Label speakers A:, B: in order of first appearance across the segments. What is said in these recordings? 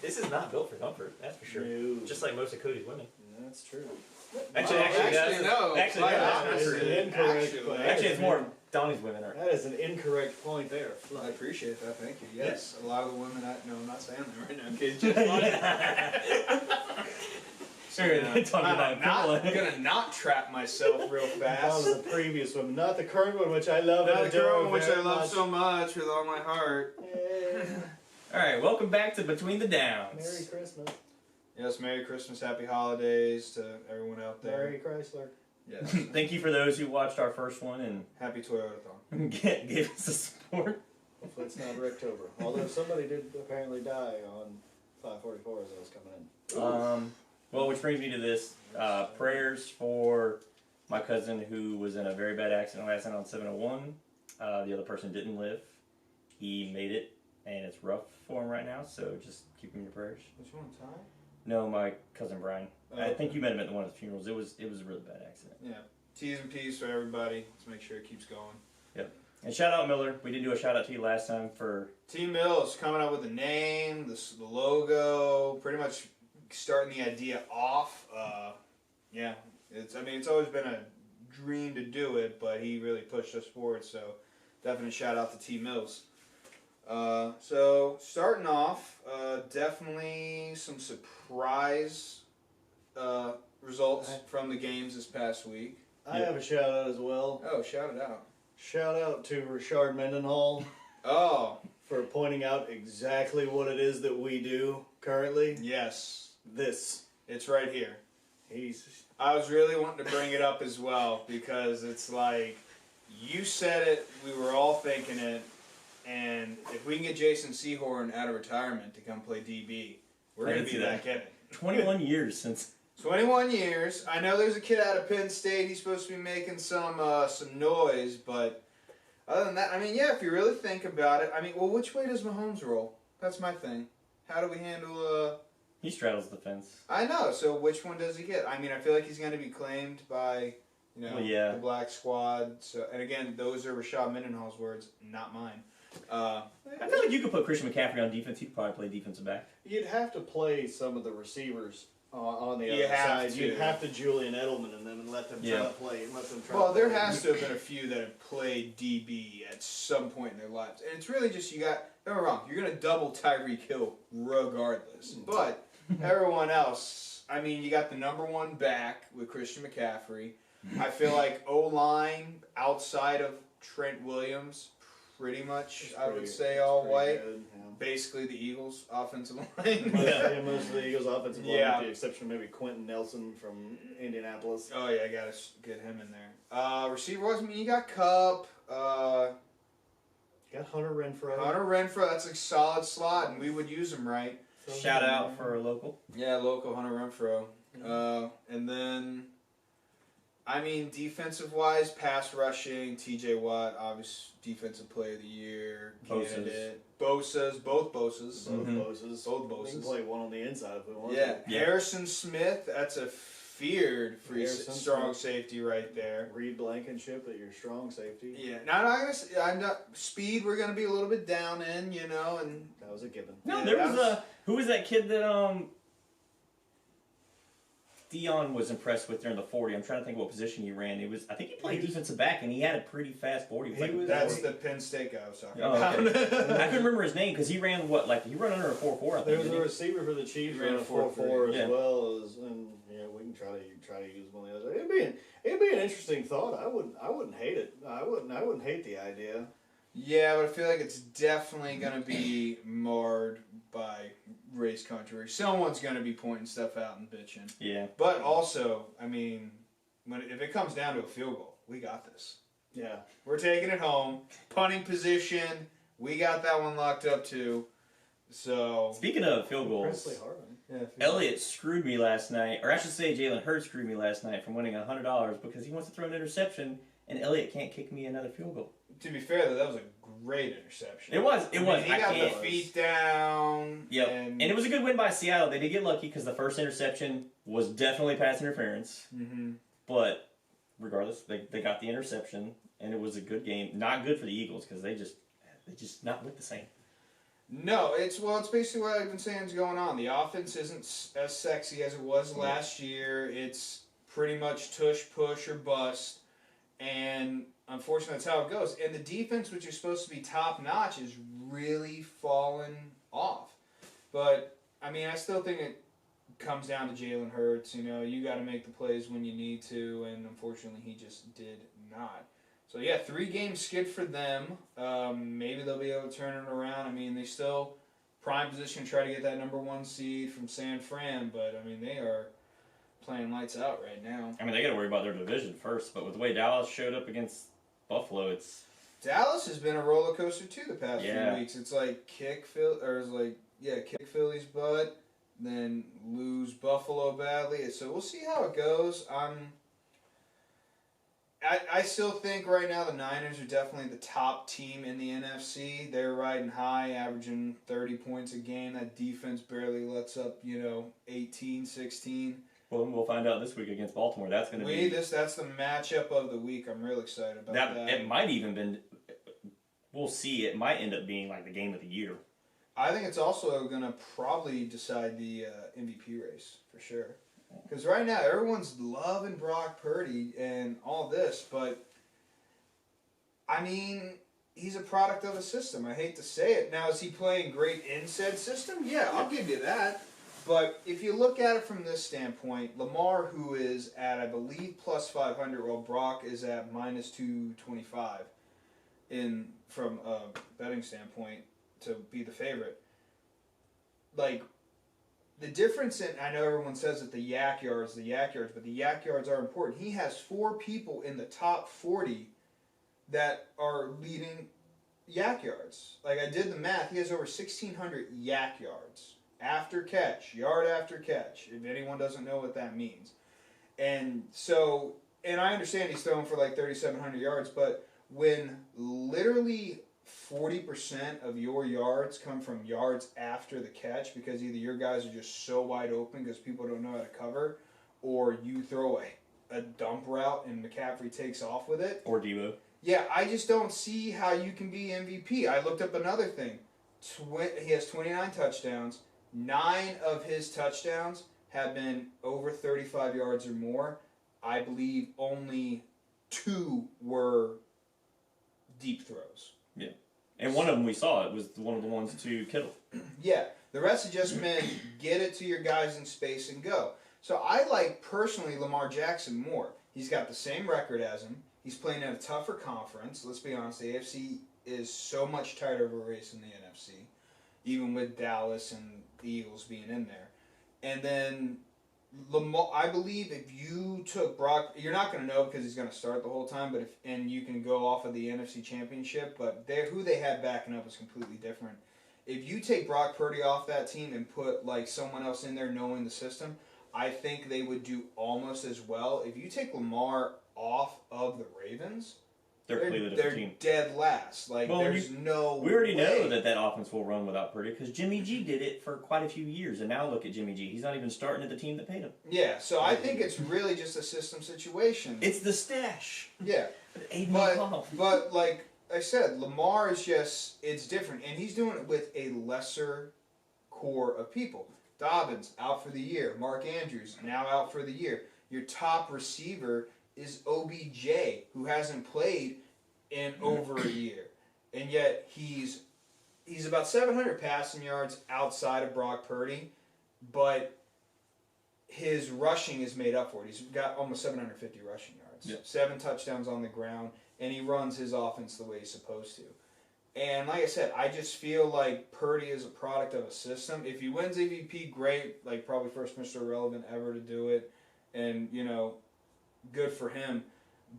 A: This is not built for comfort, that's for sure.
B: No.
A: Just like most of Cody's women.
B: That's true.
A: Actually,
C: no.
A: Actually,
C: Like,
A: that's
B: That is an incorrect point.
A: Actually, it's more Donnie's women are.
B: That is an incorrect point there.
C: I appreciate that. Thank you. Yes, a lot of the women. I'm not saying that right now. Okay, it's just funny.
A: Sure,
C: I'm gonna not trap myself real
B: That
C: fast.
B: was the previous one, not the current one, which I love
C: Not
B: and
C: the current
B: adore
C: one, which
B: very
C: I love
B: much.
C: so much with all my heart.
B: Yeah.
A: Alright, welcome back to Between the Downs.
B: Merry Christmas.
C: Yes, Merry Christmas, Happy Holidays to everyone out there.
B: Merry Chrysler.
C: Yes.
A: Thank you for those who watched our first one and
C: Happy Toyotathon.
A: gave us the support.
B: Hopefully it's not Rectober. Although somebody did apparently die on 544 as I was coming in.
A: Well, which brings me to this. Prayers for my cousin who was in a very bad accident last night on 701. The other person didn't live. He made it, and it's rough for him right now, so just keep him in your prayers.
C: Which one, Ty?
A: No, my cousin Brian.
C: Oh,
A: I think you met him at one of the funerals. It was a really bad accident.
C: Yeah. T's and P's for everybody. Let's make sure it keeps going.
A: Yep. And shout out Miller. We didn't do a shout out to you last time for
C: T Mills coming up with the name, the logo, pretty much starting the idea off. Yeah, it's always been a dream to do it, but he really pushed us forward. So definite shout out to T Mills. So starting off, definitely some surprise results from the games this past week.
B: I have a shout out as well.
C: Oh, shout it out.
B: Shout out to Richard Mendenhall
C: Oh,
B: for pointing out exactly what it is that we do currently.
C: yes.
B: This.
C: It's right here.
B: He's
C: I was really wanting to bring it up as well because it's like you said it, we were all thinking it, and if we can get Jason Sehorn out of retirement to come play DB, we're
A: I
C: going
A: did
C: to be
A: see that.
C: back in it.
A: 21 years since.
C: 21 years. I know there's a kid out of Penn State. He's supposed to be making some noise, but other than that, I mean, yeah, if you really think about it, I mean, well, which way does Mahomes roll? That's my thing. How do we handle
A: He straddles the fence.
C: I know. So which one does he get? I mean, I feel like he's going to be claimed by,
A: Well, yeah.
C: the Black Squad. So, and again, those are Rashad Mendenhall's words, not mine.
A: I feel like you could put Christian McCaffrey on defense. He'd probably play defensive back.
B: You'd have to play some of the receivers on the
C: You
B: other
C: have
B: side.
C: to.
B: You'd have to Julian Edelman and them and let them try
A: Yeah.
B: to play. And let them try
C: Well,
B: to
C: there
B: play.
C: has to have been a few that have played DB at some point in their lives, and it's really just don't get me wrong, you're going to double Tyreek Hill regardless, but everyone else. I mean, you got the number one back with Christian McCaffrey. I feel like O-line outside of Trent Williams, pretty much,
B: It's
C: I would
B: pretty-
C: say
B: it's
C: all
B: pretty
C: white.
B: good, yeah.
C: Basically, the Eagles' offensive line.
B: Most of the Eagles' offensive line,
C: Yeah.
B: with the exception of maybe Quentin Nelson from Indianapolis.
C: Oh yeah, I gotta get him in there. Receiver-wise, I mean, you got Cup,
B: Got Hunter Renfrow.
C: Hunter Renfrow. That's a solid slot, and we would use him right.
A: Shout out for a local.
C: Yeah, local Hunter Renfrow. And then, I mean, defensive-wise, pass rushing, T.J. Watt, obvious defensive player of the year
A: Bosa's.
C: candidate. Bosa's, both Bosa's.
B: Both
A: Mhm.
B: Boses.
C: Both
B: We can
C: Boses.
B: play one on the inside if we want.
C: Yeah.
B: to.
A: Yeah.
C: Harrison Smith, that's a feared free
B: Harrison
C: strong
B: Smith.
C: safety right there.
B: Reed Blankenship at your strong safety.
C: Yeah, I'm not speed. We're gonna be a little bit down in, and
B: That was a given.
A: No,
C: Yeah,
A: there
C: that
A: was
C: was-
A: who was that kid that Dion was impressed with during the 40. I'm trying to think what position he ran. I think he played defensive back, and he had a pretty fast 40.
B: He was-
C: that's the Penn State guy I was talking
A: Oh,
C: about.
A: okay. I couldn't remember his name because he ran he ran under a 4.4. I
B: There
A: think.
B: was a
A: didn't he?
B: receiver for the Chiefs
C: He ran
B: running
C: a
B: 4.4 as
A: Yeah.
B: well as, and yeah, we can try to use one of the others. It'd be an interesting thought. I wouldn't hate it. I wouldn't hate the idea.
C: Yeah, but I feel like it's definitely going to be marred by race controversy. Someone's going to be pointing stuff out and bitching.
A: Yeah.
C: But also, I mean, if it comes down to a field goal, we got this.
B: Yeah.
C: We're taking it home. Punting position, we got that one locked up too. So,
A: Speaking of field
B: Presley
A: goals,
B: Harvin.
C: yeah,
A: Elliott screwed me last night, or I should say Jalen Hurts screwed me last night from winning $100 because he wants to throw an interception, and Elliott can't kick me another field goal.
C: to be fair though, that was a great interception.
A: It was.
C: He
A: I
C: got
A: can't.
C: the feet down.
A: Yep.
C: And
A: And it was a good win by Seattle. They did get lucky because the first interception was definitely pass interference.
C: Mm-hmm.
A: But regardless, they got the interception, and it was a good game. Not good for the Eagles because they just not look the same.
C: No, it's basically what I've been saying is going on. The offense isn't as sexy as it was last year. It's pretty much tush, push, or bust, and unfortunately, that's how it goes. And the defense, which is supposed to be top notch, is really fallen off. But I mean, I still think it comes down to Jalen Hurts. You know, you got to make the plays when you need to, and unfortunately, he just did not. So yeah, 3-game skid for them. Maybe they'll be able to turn it around. I mean, they still prime position to try to get that number 1 seed from San Fran, but I mean, they are playing lights out right now.
A: I mean, they got to worry about their division first, but with the way Dallas showed up against Buffalo, it's
C: Dallas has been a roller coaster too the past
A: Yeah.
C: few weeks. It's like kick Philly's butt, then lose Buffalo badly. So we'll see how it goes. I still think right now the Niners are definitely the top team in the NFC. They're riding high, averaging 30 points a game. That defense barely lets up, 18, 16.
A: well, we'll find out this week against Baltimore. That's going to be
C: That's the matchup of the week. I'm real excited about that.
A: It might even been. We'll see. It might end up being like the game of the year.
C: I think it's also going to probably decide the MVP race for sure. Because right now everyone's loving Brock Purdy and all this, but I mean, he's a product of a system. I hate to say it. Now, is he playing great in said system? Yeah, I'll give you that. But if you look at it from this standpoint, Lamar, who is at, I believe, plus 500, while Brock is at minus 225 from a betting standpoint to be the favorite. Like, the difference in, I know everyone says that the yak yards, but the yak yards are important. He has 4 people in the top 40 that are leading yak yards. Like, I did the math. He has over 1,600 yak yards after catch, yard after catch, if anyone doesn't know what that means. And so, and I understand he's throwing for like 3,700 yards, but when literally 40% of your yards come from yards after the catch because either your guys are just so wide open because people don't know how to cover, or you throw a dump route and McCaffrey takes off with it.
A: Or Debo.
C: Yeah, I just don't see how you can be MVP. I looked up another thing. He has 29 touchdowns. 9 of his touchdowns have been over 35 yards or more. I believe only 2 were deep throws.
A: Yeah. And one of them we saw, it was one of the ones to Kittle.
C: Yeah, the rest have just been get it to your guys in space and go. So I like, personally, Lamar Jackson more. He's got the same record as him. He's playing in a tougher conference. Let's be honest, the AFC is so much tighter of a race than the NFC, even with Dallas and the Eagles being in there. And then Lamar, I believe if you took Brock, you're not going to know because he's going to start the whole time, but and you can go off of the NFC Championship, but who they had backing up is completely different. If you take Brock Purdy off that team and put like someone else in there knowing the system, I think they would do almost as well. If you take Lamar off of the Ravens,
A: They're a completely different team.
C: Dead last. Like,
A: Well,
C: there's no
A: We already
C: way.
A: know that offense will run without Purdy because Jimmy G did it for quite a few years, and now look at Jimmy G. He's not even starting at the team that paid him.
C: Yeah, so I think it's really just a system situation.
A: It's the stash.
C: Yeah. But like I said, Lamar is just, it's different. And he's doing it with a lesser core of people. Dobbins, out for the year. Mark Andrews, now out for the year. Your top receiver is OBJ, who hasn't played in over a year. And yet he's about 700 passing yards outside of Brock Purdy, but his rushing is made up for it. He's got almost 750 rushing yards.
A: Yep.
C: 7 touchdowns on the ground, and he runs his offense the way he's supposed to. And like I said, I just feel like Purdy is a product of a system. If he wins MVP, great. Like, probably first Mr. Irrelevant ever to do it. And, good for him.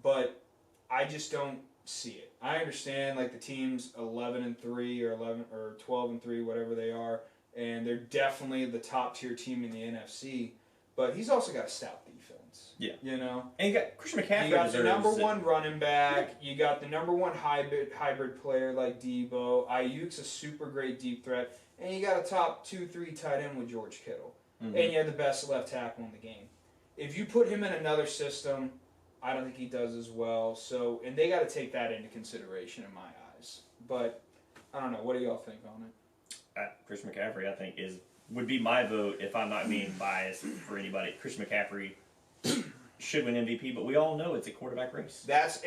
C: But I just don't see it. I understand, like, the team's 11-3 or 12-3, whatever they are. And they're definitely the top-tier team in the NFC. But he's also got a stout defense.
A: Yeah.
C: And
A: you got Christian McCaffrey.
C: you got the number 1 running back. You got the number 1 hybrid player like Debo. Ayuk's a super great deep threat. And you got a top 2-3 tight end with George Kittle.
A: Mm-hmm.
C: And you have the best left tackle in the game. If you put him in another system, I don't think he does as well. So, and they got to take that into consideration in my eyes. But I don't know. What do y'all think on it?
A: Chris McCaffrey, I think, would be my vote if I'm not being biased for anybody. Chris McCaffrey should win MVP, but we all know it's a quarterback race.
C: That's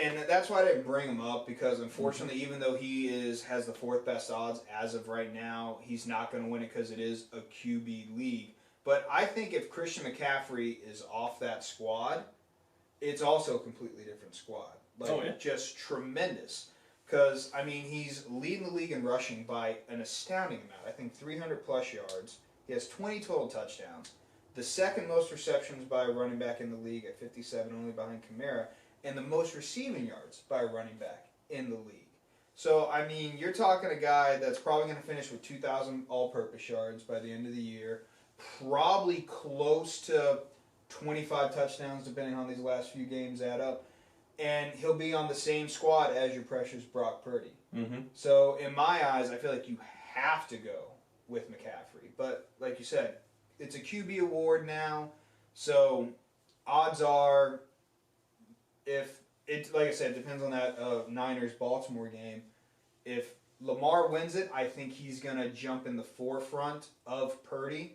C: why I didn't bring him up, because unfortunately, even though he has the fourth best odds as of right now, he's not going to win it because it is a QB league. But I think if Christian McCaffrey is off that squad, it's also a completely different squad. Just tremendous. Because, I mean, he's leading the league in rushing by an astounding amount. I think 300 plus yards. He has 20 total touchdowns. The second most receptions by a running back in the league at 57, only behind Kamara. And the most receiving yards by a running back in the league. So, I mean, you're talking a guy that's probably going to finish with 2,000 all-purpose yards by the end of the year. Probably close to 25 touchdowns, depending on these last few games add up. And he'll be on the same squad as your precious Brock Purdy.
A: Mm-hmm.
C: So, in my eyes, I feel like you have to go with McCaffrey. But, like you said, it's a QB award now. So, odds are, like I said, it depends on that Niners-Baltimore game. If Lamar wins it, I think he's going to jump in the forefront of Purdy.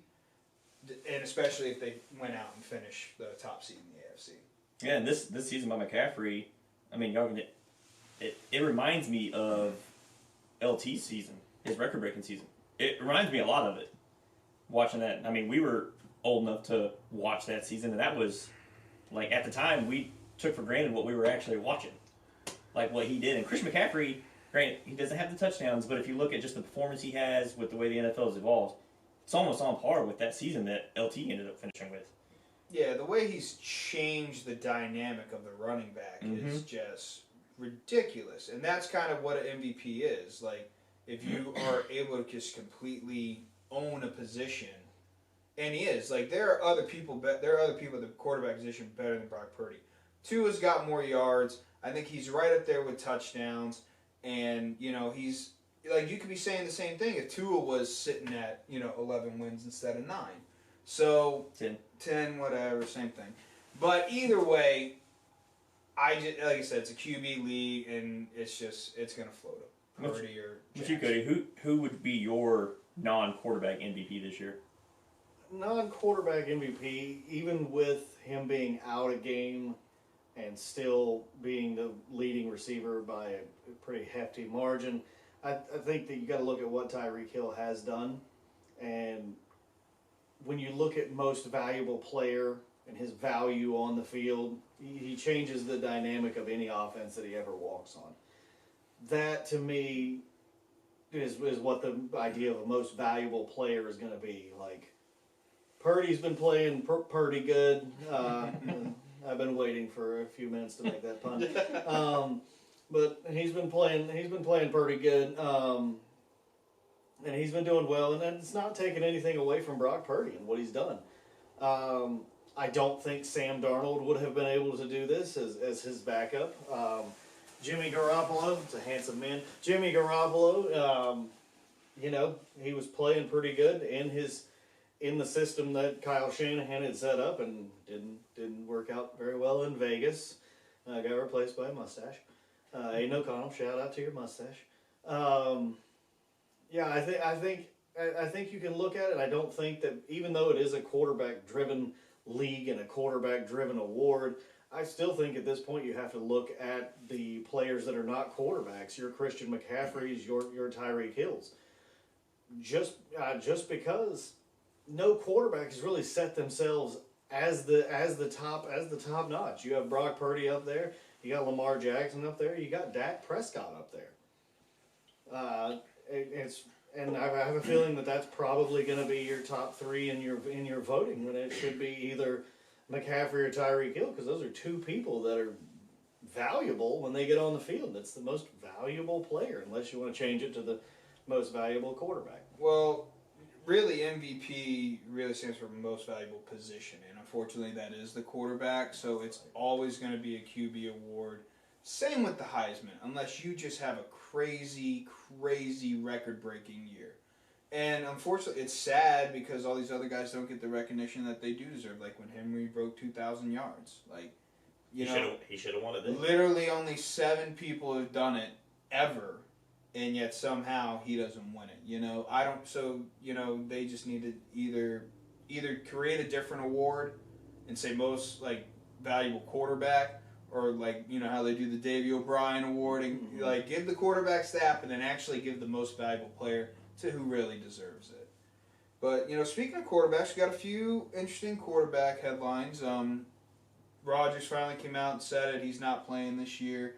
C: And especially if they went out and finish the top seed in the AFC.
A: Yeah, and this season by McCaffrey, I mean, y'all can it reminds me of LT's season, his record-breaking season. It reminds me a lot of it, watching that. I mean, we were old enough to watch that season, and that was, like, at the time, we took for granted what we were actually watching, like what he did. And Chris McCaffrey, granted, he doesn't have the touchdowns, but if you look at just the performance he has with the way the NFL has evolved, it's almost on par with that season that LT ended up finishing with.
C: Yeah, the way he's changed the dynamic of the running back is just ridiculous. And that's kind of what an MVP is. Like, if you are able to just completely own a position, and he is. Like, there are other people at the quarterback position better than Brock Purdy. Tua's got more yards. I think he's right up there with touchdowns. And, you know, he's, like, you could be saying the same thing if Tua was sitting at, 11 wins instead of 9. So 10, whatever, same thing. But either way, like I said, it's a QB league, and it's gonna float up. Purdy or
A: But you, Cody, who would be your non-quarterback MVP this year?
B: Non-quarterback MVP, even with him being out a game and still being the leading receiver by a pretty hefty margin, I think that you got to look at what Tyreek Hill has done, and when you look at most valuable player and his value on the field, he changes the dynamic of any offense that he ever walks on. That, to me, is what the idea of a most valuable player is going to be. Like, Purdy's been playing pretty good. I've been waiting for a few minutes to make that pun. But he's been playing pretty good. And he's been doing well, and it's not taking anything away from Brock Purdy and what he's done. I don't think Sam Darnold would have been able to do this as his backup. Jimmy Garoppolo, it's a handsome man. Jimmy Garoppolo, he was playing pretty good in the system that Kyle Shanahan had set up, and didn't work out very well in Vegas. Got replaced by a mustache. Aiden O'Connell, shout out to your mustache. Yeah, I think you can look at it. I don't think that, even though it is a quarterback-driven league and a quarterback-driven award, I still think at this point you have to look at the players that are not quarterbacks. Your Christian McCaffreys, your Tyreek Hills. Just because no quarterback has really set themselves as the top notch. You have Brock Purdy up there. You got Lamar Jackson up there. You got Dak Prescott up there. And I have a feeling that that's probably going to be your top three in your voting, when it should be either McCaffrey or Tyreek Hill, because those are two people that are valuable when they get on the field. That's the most valuable player, unless you want to change it to the most valuable quarterback.
C: Well, really, MVP really stands for most valuable position, and unfortunately that is the quarterback, so it's always going to be a QB award. Same with the Heisman, unless you just have a crazy record-breaking year. And unfortunately, it's sad because all these other guys don't get the recognition that they do deserve. Like when Henry broke 2,000 yards. Like,
A: he should have won it then.
C: Literally only 7 people have done it ever and yet somehow he doesn't win it. You know, I don't. So you know, they just need to either create a different award and say most like valuable quarterback, or like you know how they do the Davey O'Brien award and like give the quarterbacks that, and then actually give the most valuable player to who really deserves it. But you know, speaking of quarterbacks, we got a few interesting quarterback headlines. Rodgers finally came out and said it. He's not playing this year.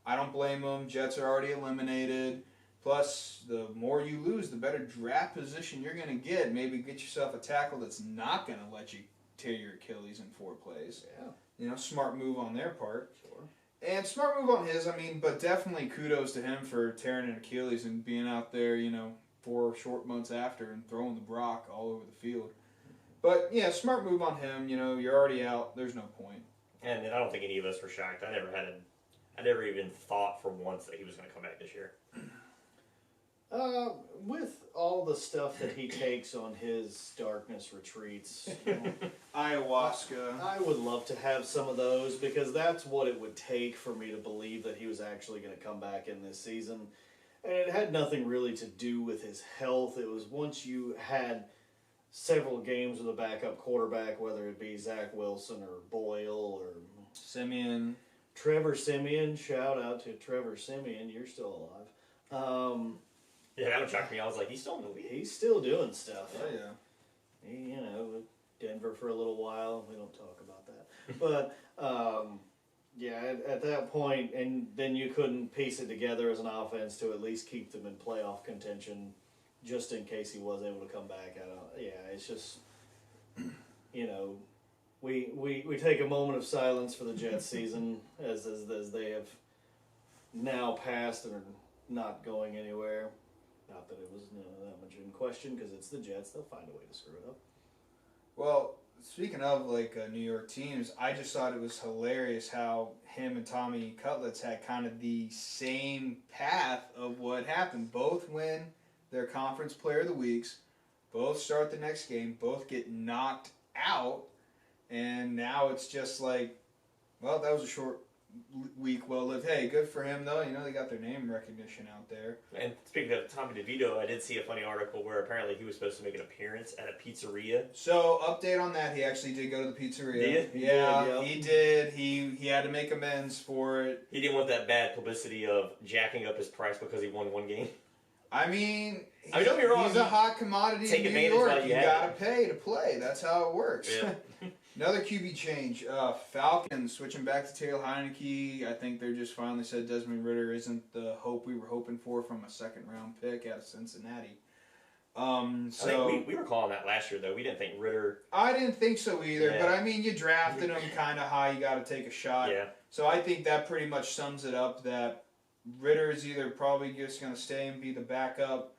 C: I don't blame him. Jets are already eliminated. Plus, the more you lose, the better draft position you're going to get. Maybe get yourself a tackle that's not going to let you tear your Achilles in 4 plays.
B: Yeah.
C: You know, smart move on their part.
B: Sure.
C: And smart move on his, I mean, but definitely kudos to him for tearing an Achilles and being out there, you know, 4 short months after and throwing the Brock all over the field. But, yeah, smart move on him. You know, you're already out. There's no point.
A: And I don't think any of us were shocked. I never even thought for once that he was going to come back this year.
B: With all the stuff that he takes on his darkness retreats,
C: Ayahuasca.
B: I would love to have some of those because that's what it would take for me to believe that he was actually going to come back in this season. And it had nothing really to do with his health. It was once you had several games with a backup quarterback, whether it be Zach Wilson or Boyle or
C: Simeon.
B: Trevor Simeon. Shout out to Trevor Simeon. You're still alive.
A: Yeah, that would shock me. I was like, he's still in the league.
B: He's still doing stuff.
C: Oh, yeah.
B: He, you know, Denver for a little while. We don't talk about that. But, yeah, at that point, and then you couldn't piece it together as an offense to at least keep them in playoff contention just in case he was able to come back. Yeah, it's just, you know, we take a moment of silence for the Jets season as they have now passed and are not going anywhere. Not that it was that much in question because it's the Jets. They'll find a way to screw it up.
C: Well, speaking of like New York teams, I just thought it was hilarious how him and Tommy Cutlets had kind of the same path of what happened. Both win their conference player of the weeks, both start the next game, both get knocked out, and now it's just like, well, that was a short week well lived. Hey, good for him though. You know, they got their name recognition out there.
A: And speaking of Tommy DeVito, I did see a funny article where apparently he was supposed to make an appearance at a pizzeria.
C: So, update on that. He actually did go to the pizzeria.
A: Did
B: he?
C: Yeah,
B: He
C: he did. He had to make amends for it.
A: He didn't want that bad publicity of jacking up his price because he won one game.
C: I mean,
A: don't get me wrong,
C: he's a hot commodity
A: take
C: in New
A: advantage
C: York.
A: while you
C: You
A: have
C: gotta
A: it.
C: pay to play. That's how it works.
A: Yeah.
C: Another QB change. Falcons switching back to Taylor Heineke. I think they just finally said Desmond Ridder isn't the hope we were hoping for from a second-round pick out of Cincinnati.
A: I think we were calling that last year, though. We didn't think Ridder...
C: I didn't think so either,
A: Yeah.
C: but I mean, you drafted him kind of high. You got to take a shot.
A: Yeah.
C: So I think that pretty much sums it up that Ridder is either probably just going to stay and be the backup,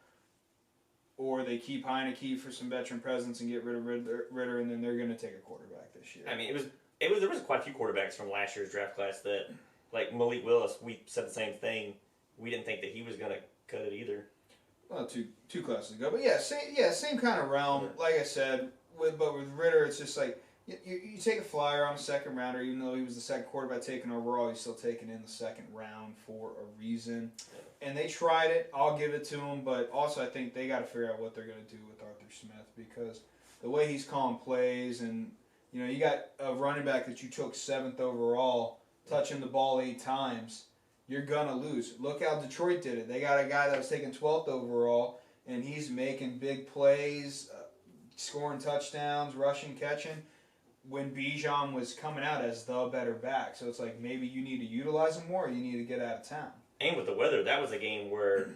C: or they keep Heineke for some veteran presence and get rid of Ridder, and then they're going to take a quarterback this year.
A: I mean, there was quite a few quarterbacks from last year's draft class that, like Malik Willis, we said the same thing. We didn't think that he was going to cut it either.
C: Well, two classes ago, but same kind of realm. Like I said, with Ridder, it's just like you take a flyer on a second rounder, even though he was the second quarterback taken overall, he's still taken in the second round for a reason. Yeah. And they tried it. I'll give it to him, but also I think they got to figure out what they're going to do with Arthur Smith because the way he's calling plays, and you know, you got a running back that you took 7th overall, touching the ball 8 times. You're going to lose. Look how Detroit did it. They got a guy that was taken 12th overall, and he's making big plays, scoring touchdowns, rushing, catching, when Bijan was coming out as the better back. So it's like maybe you need to utilize him more or you need to get out of town.
A: And with the weather, that was a game where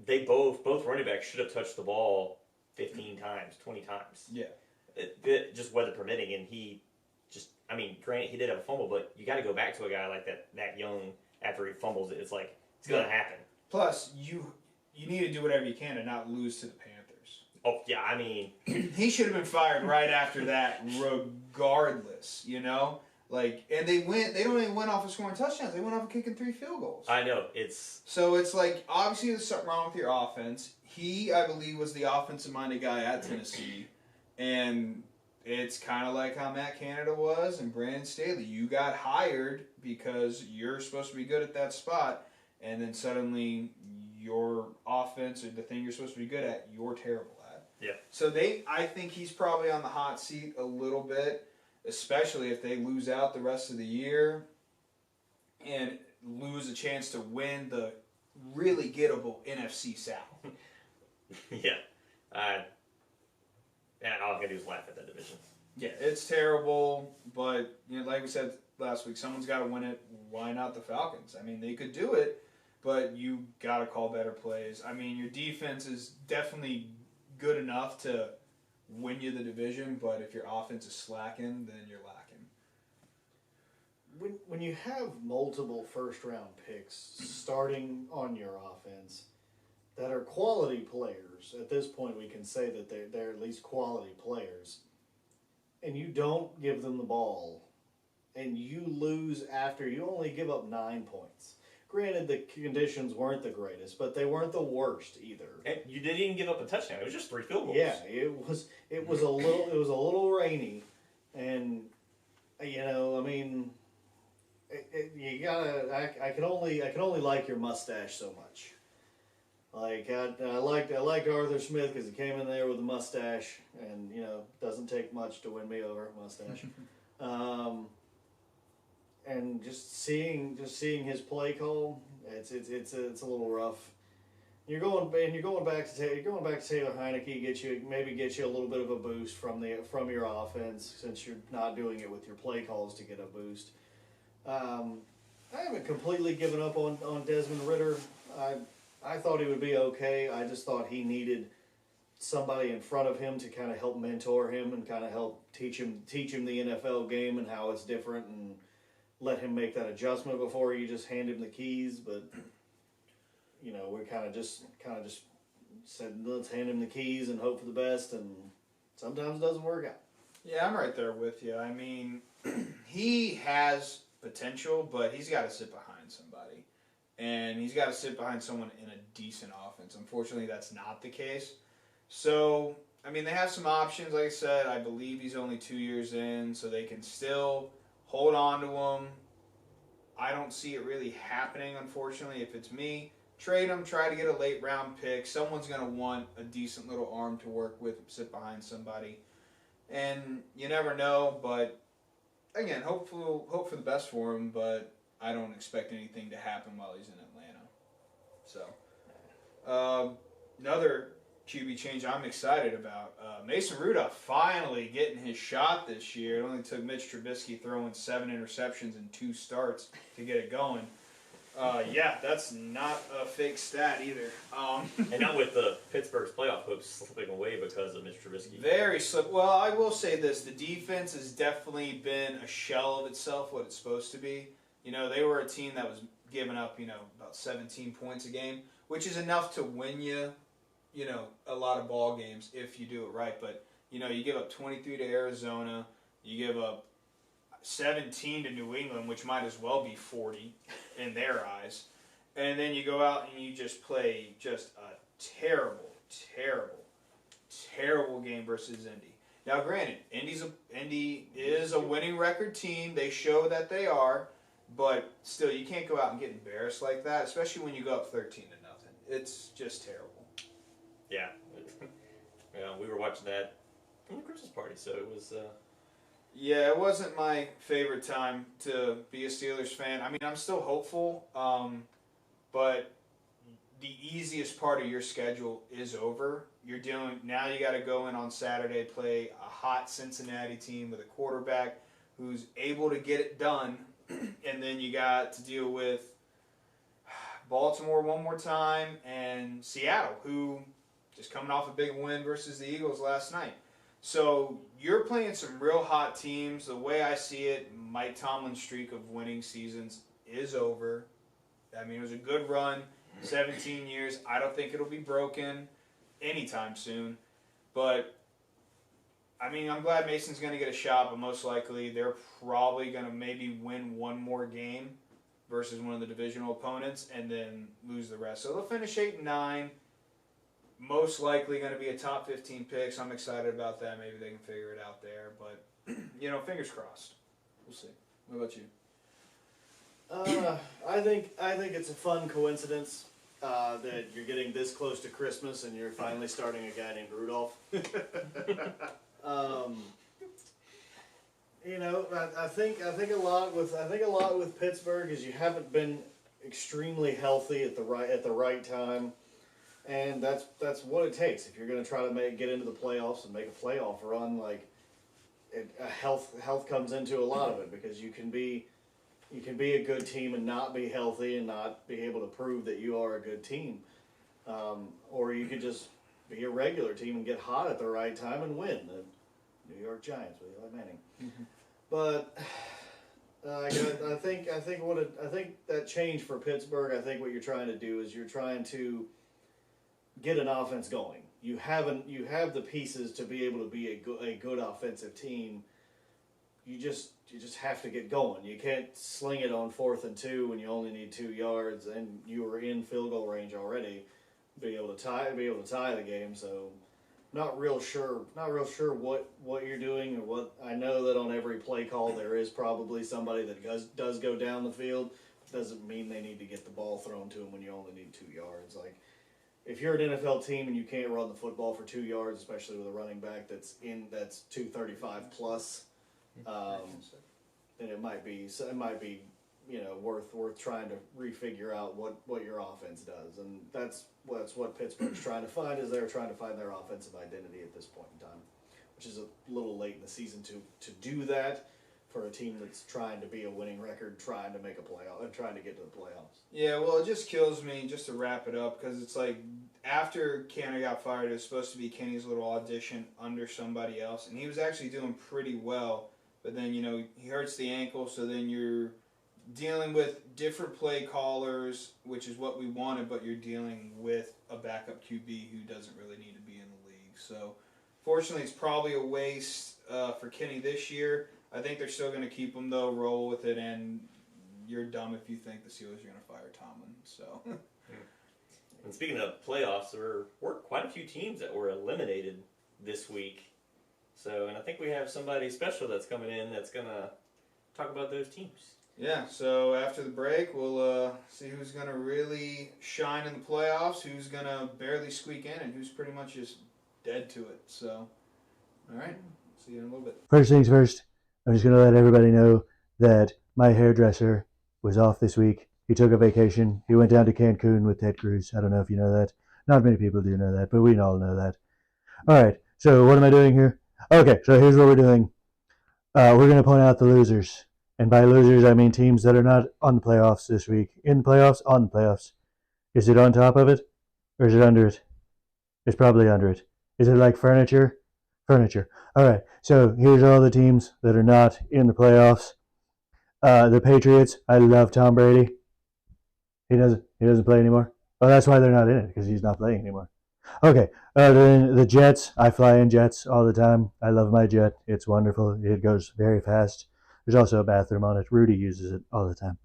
A: they both running backs should have touched the ball 15 times, 20 times.
C: Yeah.
A: It just weather permitting, and he just, I mean, granted, he did have a fumble, but you got to go back to a guy like that young after he fumbles it. It's like, it's going to happen.
C: Plus, you need to do whatever you can to not lose to the Panthers.
A: Oh, yeah, I mean...
C: he should have been fired right after that, regardless, you know? Like, and they don't even win off of scoring touchdowns. They went off of kicking 3 field goals.
A: I know,
C: So it's like, obviously there's something wrong with your offense. He, I believe, was the offensive-minded guy at Tennessee. And it's kind of like how Matt Canada was and Brandon Staley. You got hired because you're supposed to be good at that spot, and then suddenly your offense or the thing you're supposed to be good at, you're terrible at.
A: Yeah.
C: So I think he's probably on the hot seat a little bit, especially if they lose out the rest of the year and lose a chance to win the really gettable NFC South.
A: Yeah. And all I can do is laugh at that division.
C: Yeah, it's terrible, but like we said last week, someone's got to win it. Why not the Falcons? I mean, they could do it, but you got to call better plays. I mean, your defense is definitely good enough to win you the division, but if your offense is slacking, then you're lacking.
B: When you have multiple first-round picks starting on your offense that are quality players, at this point we can say that they're at least quality players, and you don't give them the ball, and you lose after you only give up 9 points. Granted, the conditions weren't the greatest, but they weren't the worst either.
A: And you didn't even give up a touchdown. It was just 3 field goals.
B: Yeah, it was a little rainy, and I mean, you gotta. I can only like your mustache so much. Like I liked Arthur Smith because he came in there with a mustache, and doesn't take much to win me over, mustache. And just seeing his play call, it's a little rough. You're going back to Taylor Heineke, get you a little bit of a boost from your offense, since you're not doing it with your play calls to get a boost. I haven't completely given up on Desmond Ridder. I thought he would be okay. I just thought he needed somebody in front of him to kind of help mentor him and kind of help teach him the NFL game and how it's different, and let him make that adjustment before you just hand him the keys. But we kind of just said, let's hand him the keys and hope for the best, and sometimes it doesn't work out.
C: Yeah, I'm right there with you. I mean, he has potential, but he's got to sit behind somebody. And he's got to sit behind someone in a decent offense. Unfortunately, that's not the case. So, I mean, they have some options. Like I said, I believe he's only 2 years in, so they can still hold on to him. I don't see it really happening, unfortunately. If it's me, trade him, try to get a late round pick. Someone's going to want a decent little arm to work with, sit behind somebody. And you never know, but again, hope for the best for him, but I don't expect anything to happen while he's in Atlanta. So, another QB change I'm excited about. Mason Rudolph finally getting his shot this year. It only took Mitch Trubisky throwing 7 interceptions in 2 starts to get it going. Yeah, that's not a fake stat either.
A: And not with the Pittsburgh's playoff hopes slipping away because of Mitch Trubisky.
C: Very slip. Well, I will say this: the defense has definitely been a shell of itself, what it's supposed to be. They were a team that was giving up, about 17 points a game, which is enough to win you, a lot of ball games if you do it right. But, you give up 23 to Arizona, you give up 17 to New England, which might as well be 40 in their eyes. And then you go out and you just play just a terrible, terrible, terrible game versus Indy. Now, granted, Indy is a winning record team. They show that they are. But still, you can't go out and get embarrassed like that, especially when you go up 13-0. It's just terrible.
A: Yeah. We were watching that from the Christmas party, so it was...
C: Yeah, it wasn't my favorite time to be a Steelers fan. I mean, I'm still hopeful, but the easiest part of your schedule is over. Now you got to go in on Saturday, play a hot Cincinnati team with a quarterback who's able to get it done. And then you got to deal with Baltimore one more time and Seattle, who just coming off a big win versus the Eagles last night. So you're playing some real hot teams. The way I see it, Mike Tomlin's streak of winning seasons is over. I mean, it was a good run, 17 years. I don't think it'll be broken anytime soon. But I mean, I'm glad Mason's going to get a shot, but most likely they're probably going to maybe win one more game versus one of the divisional opponents and then lose the rest. So they'll finish 8-9. Most likely going to be a top 15 pick. So I'm excited about that. Maybe they can figure it out there. But, fingers crossed. We'll see. What about you?
B: I think it's a fun coincidence. that you're getting this close to Christmas and you're finally starting a guy named Rudolph. You know, I think a lot with Pittsburgh is you haven't been extremely healthy at the right time, and that's what it takes if you're going to try to get into the playoffs and make a playoff run. Like, health comes into a lot of it, because you can be a good team and not be healthy and not be able to prove that you are a good team, or you could just be a regular team and get hot at the right time and win. The New York Giants with Eli Manning. Mm-hmm. But I think that change for Pittsburgh. I think what you're trying to do is you're trying to get an offense going. You have the pieces to be able to be a good offensive team. You just have to get going. You can't sling it on 4th and 2 when you only need 2 yards and you were in field goal range already. Be able to tie the game. So not real sure what you're doing, or what. I know that on every play call there is probably somebody that does go down the field. Doesn't mean they need to get the ball thrown to them when you only need 2 yards. Like, if you're an NFL team and you can't run the football for 2 yards, especially with a running back that's 235 plus, then it might be worth trying to refigure out what your offense does, and that's what Pittsburgh's trying to find. Is they're trying to find their offensive identity at this point in time, which is a little late in the season to do that for a team that's trying to be a winning record, trying to make a playoff, and trying to get to the playoffs.
C: Yeah, well, it just kills me, just to wrap it up, because it's like after Canner got fired, it was supposed to be Kenny's little audition under somebody else, and he was actually doing pretty well. But then, he hurts the ankle, so then you're dealing with different play callers, which is what we wanted, but you're dealing with a backup QB who doesn't really need to be in the league. So, fortunately, it's probably a waste for Kenny this year. I think they're still going to keep him, though, roll with it, and you're dumb if you think the Steelers are going to fire Tomlin. So,
A: and speaking of playoffs, there were quite a few teams that were eliminated this week. So, and I think we have somebody special that's coming in that's going to talk about those teams.
C: Yeah, so after the break, we'll see who's going to really shine in the playoffs, who's going to barely squeak in, and who's pretty much just dead to it. So, all right, see you in a little bit.
D: First things first, I'm just going to let everybody know that my hairdresser was off this week. He took a vacation. He went down to Cancun with Ted Cruz. I don't know if you know that. Not many people do know that, but we all know that. All right, so what am I doing here? Okay, so here's what we're doing. We're going to point out the losers. And by losers, I mean teams that are not on the playoffs this week. In the playoffs, on the playoffs. Is it on top of it? Or is it under it? It's probably under it. Is it like furniture? Furniture. All right, so here's all the teams that are not in the playoffs. The Patriots, I love Tom Brady. He doesn't play anymore. Well, that's why they're not in it, because he's not playing anymore. Okay, then the Jets, I fly in jets all the time. I love my jet. It's wonderful. It goes very fast. There's also a bathroom on it. Rudy uses it all the time.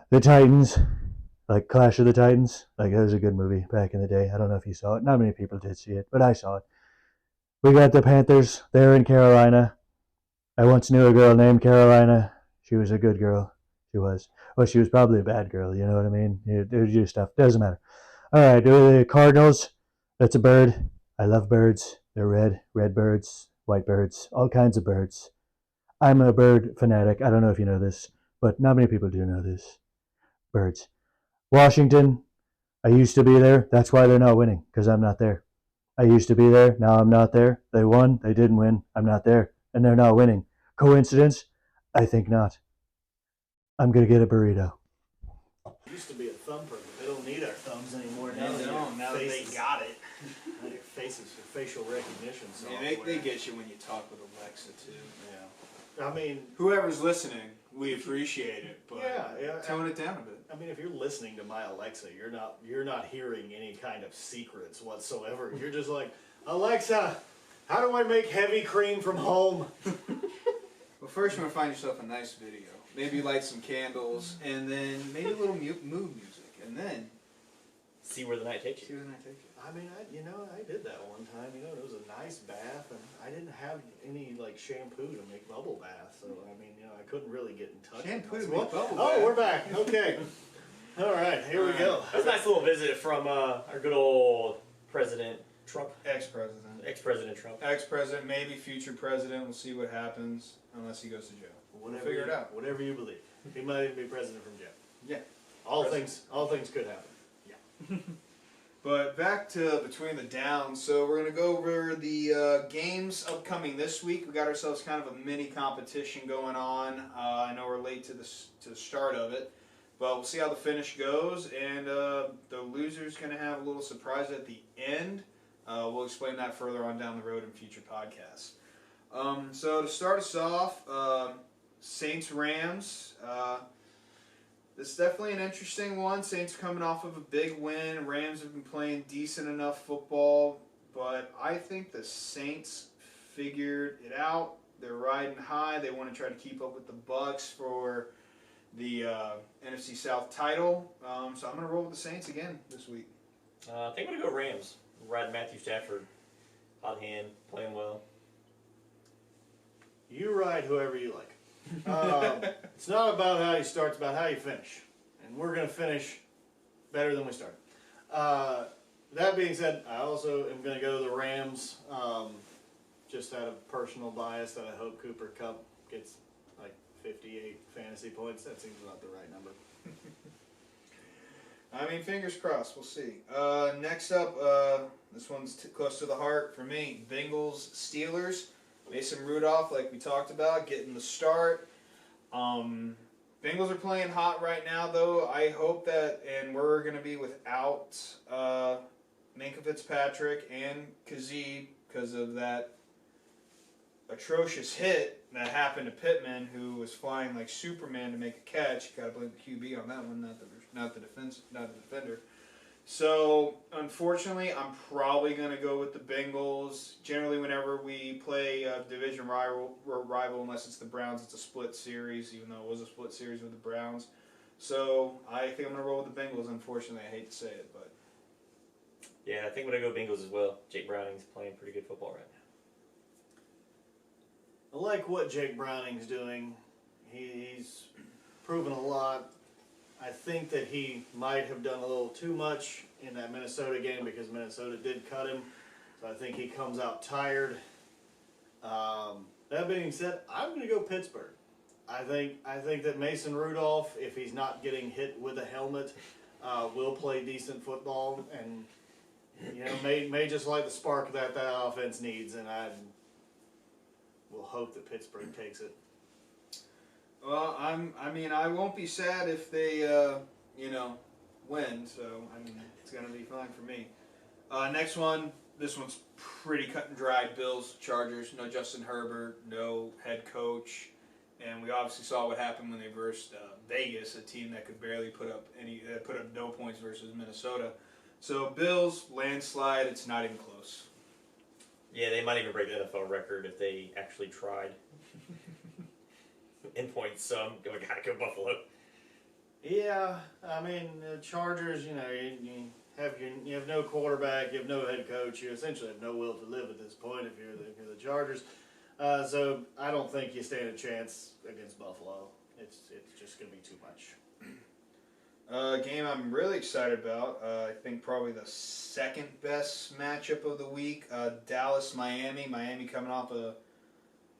D: The Titans, like Clash of the Titans, like that was a good movie back in the day. I don't know if you saw it. Not many people did see it, but I saw it. We got the Panthers. They're in Carolina. I once knew a girl named Carolina. She was a good girl. She was. Well, she was probably a bad girl. You know what I mean? It was just stuff. Doesn't matter. All right, the Cardinals. That's a bird. I love birds. They're red birds, white birds, all kinds of birds. I'm a bird fanatic. I don't know if you know this, but not many people do know this. Birds. Washington, I used to be there. That's why they're not winning, because I'm not there. I used to be there. Now I'm not there. They won. They didn't win. I'm not there. And they're not winning. Coincidence? I think not. I'm going to get a burrito.
B: It used to be a thumbprint, but they don't need our thumbs anymore.
C: Now they don't. Now that they got it.
B: Now your faces, your facial recognition software.
C: Yeah, they get you when you talk with Alexa, too.
B: Yeah. I mean,
C: whoever's listening, we appreciate it, but
B: yeah,
C: tone it down a bit.
B: I mean, if you're listening to my Alexa, you're not hearing any kind of secrets whatsoever. You're just like, Alexa, how do I make heavy cream from home?
C: Well, first you're gonna find yourself a nice video. Maybe light some candles, and then maybe a little mood music, and then
A: See where the night takes you.
B: I mean, I did that one time. It was a nice bath, and I didn't have any shampoo to make bubble bath, so I mean, I couldn't really get in touch.
C: Shampoo
B: with
C: to
B: myself.
C: make bubble
B: Oh,
C: bath.
B: we're back. Okay. All right, here we go.
A: That's a nice little visit from our good old President Trump,
C: Ex-president.
A: ex-President Trump.
C: Ex-president, maybe future president. We'll see what happens unless he goes to jail.
B: Whatever
C: figure it
B: you-
C: out.
B: Whatever you believe. He might even be president from jail.
C: Yeah.
B: All
C: President.
B: things could happen.
C: But back to Between the Downs. So we're going to go over the games upcoming this week. We got ourselves kind of a mini competition going on. I know we're late to the start of it, but we'll see how the finish goes. And the loser's going to have a little surprise at the end. We'll explain that further on down the road in future podcasts. So to start us off, Saints-Rams. This is definitely an interesting one. Saints are coming off of a big win. Rams have been playing decent enough football, but I think the Saints figured it out. They're riding high. They want to try to keep up with the Bucks for the NFC South title. So I'm going to roll with the Saints again this week.
A: I think I'm going to go Rams. Ride Matthew Stafford. Hot hand, playing well.
B: You ride whoever you like. It's not about how you start, it's about how you finish. And we're going to finish better than we started. That being said, I also am going to go to the Rams, just out of personal bias that I hope Cooper Kupp gets like 58 fantasy points. That seems about the right number.
C: I mean, fingers crossed. We'll see. Next up, this one's close to the heart for me. Bengals-Steelers. Mason Rudolph, like we talked about, getting the start. Bengals are playing hot right now, though. I hope that, and we're going to be without Minkah Fitzpatrick and Kazee because of that atrocious hit that happened to Pittman, who was flying like Superman to make a catch. Got to blame the QB on that one, not the defender. So, unfortunately, I'm probably going to go with the Bengals. Generally, whenever we play a division rival, unless it's the Browns, it's a split series, even though it was a split series with the Browns. So, I think I'm going to roll with the Bengals, unfortunately. I hate to say it, but...
A: Yeah, I think I'm going to go Bengals as well. Jake Browning's playing pretty good football right now.
B: I like what Jake Browning's doing. He's proven a lot. I think that he might have done a little too much in that Minnesota game because Minnesota did cut him. So I think he comes out tired. That being said, I'm going to go Pittsburgh. I think that Mason Rudolph, if he's not getting hit with a helmet, will play decent football and may just like the spark that offense needs. And I will hope that Pittsburgh takes it.
C: Well, I won't be sad if they, win. So, it's going to be fine for me. Next one, this one's pretty cut and dried. Bills, Chargers, no Justin Herbert, no head coach. And we obviously saw what happened when they versed Vegas, a team that could barely put up no points versus Minnesota. So, Bills, landslide, it's not even close.
A: Yeah, they might even break the NFL record if they actually tried. In points, so I'm going to go Buffalo.
B: Yeah, I mean, the Chargers, you have no quarterback, you have no head coach, you essentially have no will to live at this point if you're the Chargers. So I don't think you stand a chance against Buffalo. It's just going to be too much.
C: Game I'm really excited about. I think probably the second best matchup of the week. Dallas-Miami. Miami coming off a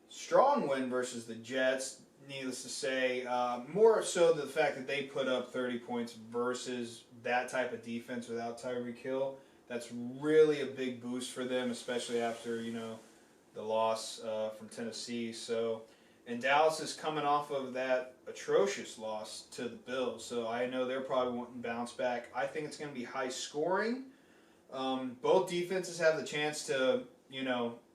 C: strong win versus the Jets. Needless to say, more so the fact that they put up 30 points versus that type of defense without Tyreek Hill. That's really a big boost for them, especially after, the loss from Tennessee. So, and Dallas is coming off of that atrocious loss to the Bills. So I know they're probably wanting to bounce back. I think it's going to be high scoring. Both defenses have the chance to,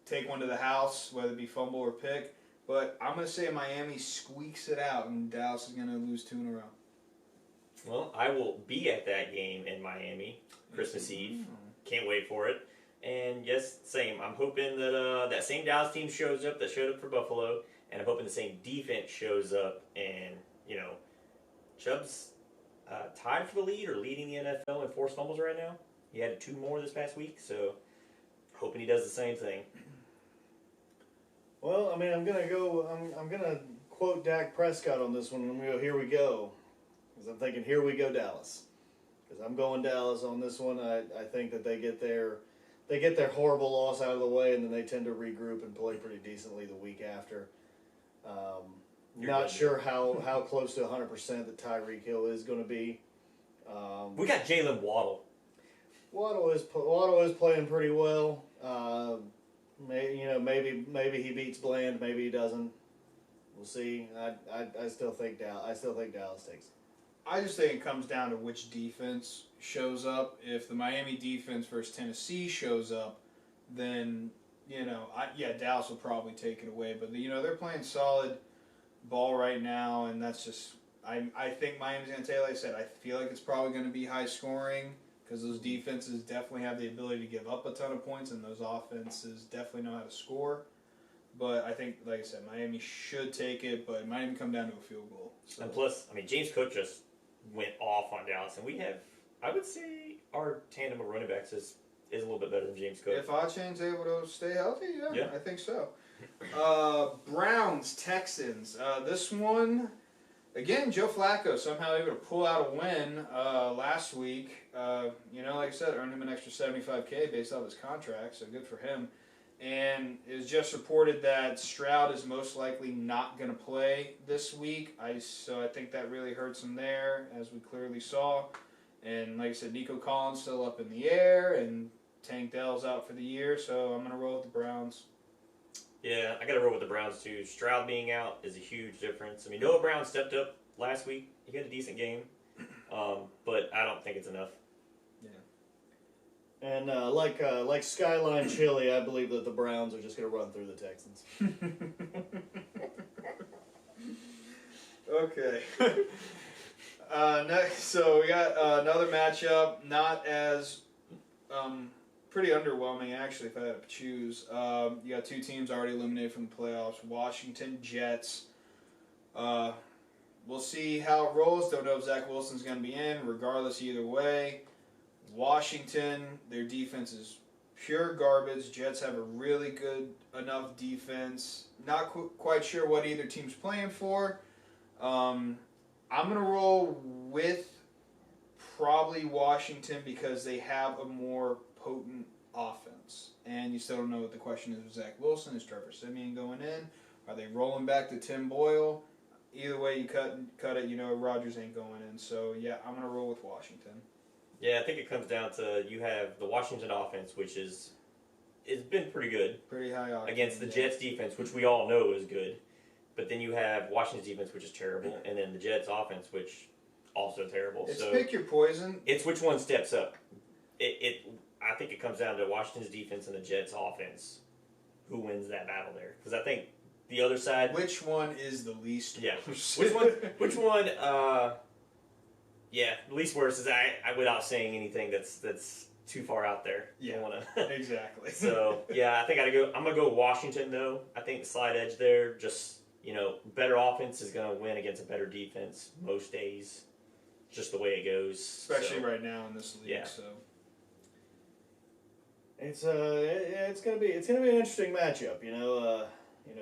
C: take one to the house, whether it be fumble or pick. But I'm going to say Miami squeaks it out, and Dallas is going to lose 2 in a row.
A: Well, I will be at that game in Miami, Christmas Eve. Can't wait for it. And yes, same. I'm hoping that that same Dallas team shows up that showed up for Buffalo, and I'm hoping the same defense shows up. And, Chubb's tied for the lead or leading the NFL in forced fumbles right now. He had 2 more this past week, so hoping he does the same thing.
B: Well, I'm gonna quote Dak Prescott on this one. I'm gonna go, here we go. Because I'm thinking, here we go, Dallas. Because I'm going Dallas on this one. I think that they get their horrible loss out of the way, and then they tend to regroup and play pretty decently the week after. Not sure how close to 100% that Tyreek Hill is going to be.
A: We got Jalen Waddle.
B: Waddle is playing pretty well. Maybe he beats Bland, maybe he doesn't. We'll see. I still think Dallas takes it.
C: I just think it comes down to which defense shows up. If the Miami defense versus Tennessee shows up, then Dallas will probably take it away. But they're playing solid ball right now, and that's just I think Miami's going to take. Like I said, I feel like it's probably going to be high scoring because those defenses definitely have the ability to give up a ton of points, and those offenses definitely know how to score. But I think, like I said, Miami should take it, but it might even come down to a field goal. So.
A: And plus, James Cook just went off on Dallas, and we have, I would say, our tandem of running backs is a little bit better than James Cook.
C: If Achane's able to stay healthy, yeah. I think so. Browns, Texans. This one, again, Joe Flacco somehow able to pull out a win last week. Like I said, earned him an extra $75K based off his contract, so good for him. And it was just reported that Stroud is most likely not going to play this week. So I think that really hurts him there, as we clearly saw. And like I said, Nico Collins still up in the air, and Tank Dell's out for the year. So I'm going to roll with the Browns.
A: Yeah, I got to roll with the Browns too. Stroud being out is a huge difference. Noah Brown stepped up last week. He had a decent game, but I don't think it's enough.
B: And like Skyline Chili, I believe that the Browns are just going to run through the Texans.
C: Okay. Next, so we got another matchup, not as pretty underwhelming actually. If I had to choose, you got two teams already eliminated from the playoffs. Washington Jets. We'll see how it rolls. Don't know if Zach Wilson's going to be in. Regardless, either way. Washington, their defense is pure garbage. Jets have a really good enough defense. Not quite sure what either team's playing for. I'm going to roll with probably Washington because they have a more potent offense. And you still don't know what the question is with Zach Wilson. Is Trevor Siemian going in? Are they rolling back to Tim Boyle? Either way you cut it, Rodgers ain't going in. So, yeah, I'm going to roll with Washington.
A: Yeah, I think it comes down to you have the Washington offense, which it's been pretty good.
C: Pretty high octane,
A: against the Jets defense, which we all know is good. But then you have Washington's defense, which is terrible, and then the Jets offense, which also terrible.
C: It's
A: so
C: pick your poison.
A: It's which one steps up. I think it comes down to Washington's defense and the Jets offense. Who wins that battle there? Because I think the other side.
C: Which one is the least?
A: Yeah. Which one? Yeah, least worst is I without saying anything that's too far out there.
C: Yeah, exactly.
A: So yeah, I think I'm gonna go Washington though. I think slight edge there. Just better offense is gonna win against a better defense most days. Just the way it goes.
C: Especially right now in this league.
A: Yeah.
C: So
B: it's gonna be an interesting matchup.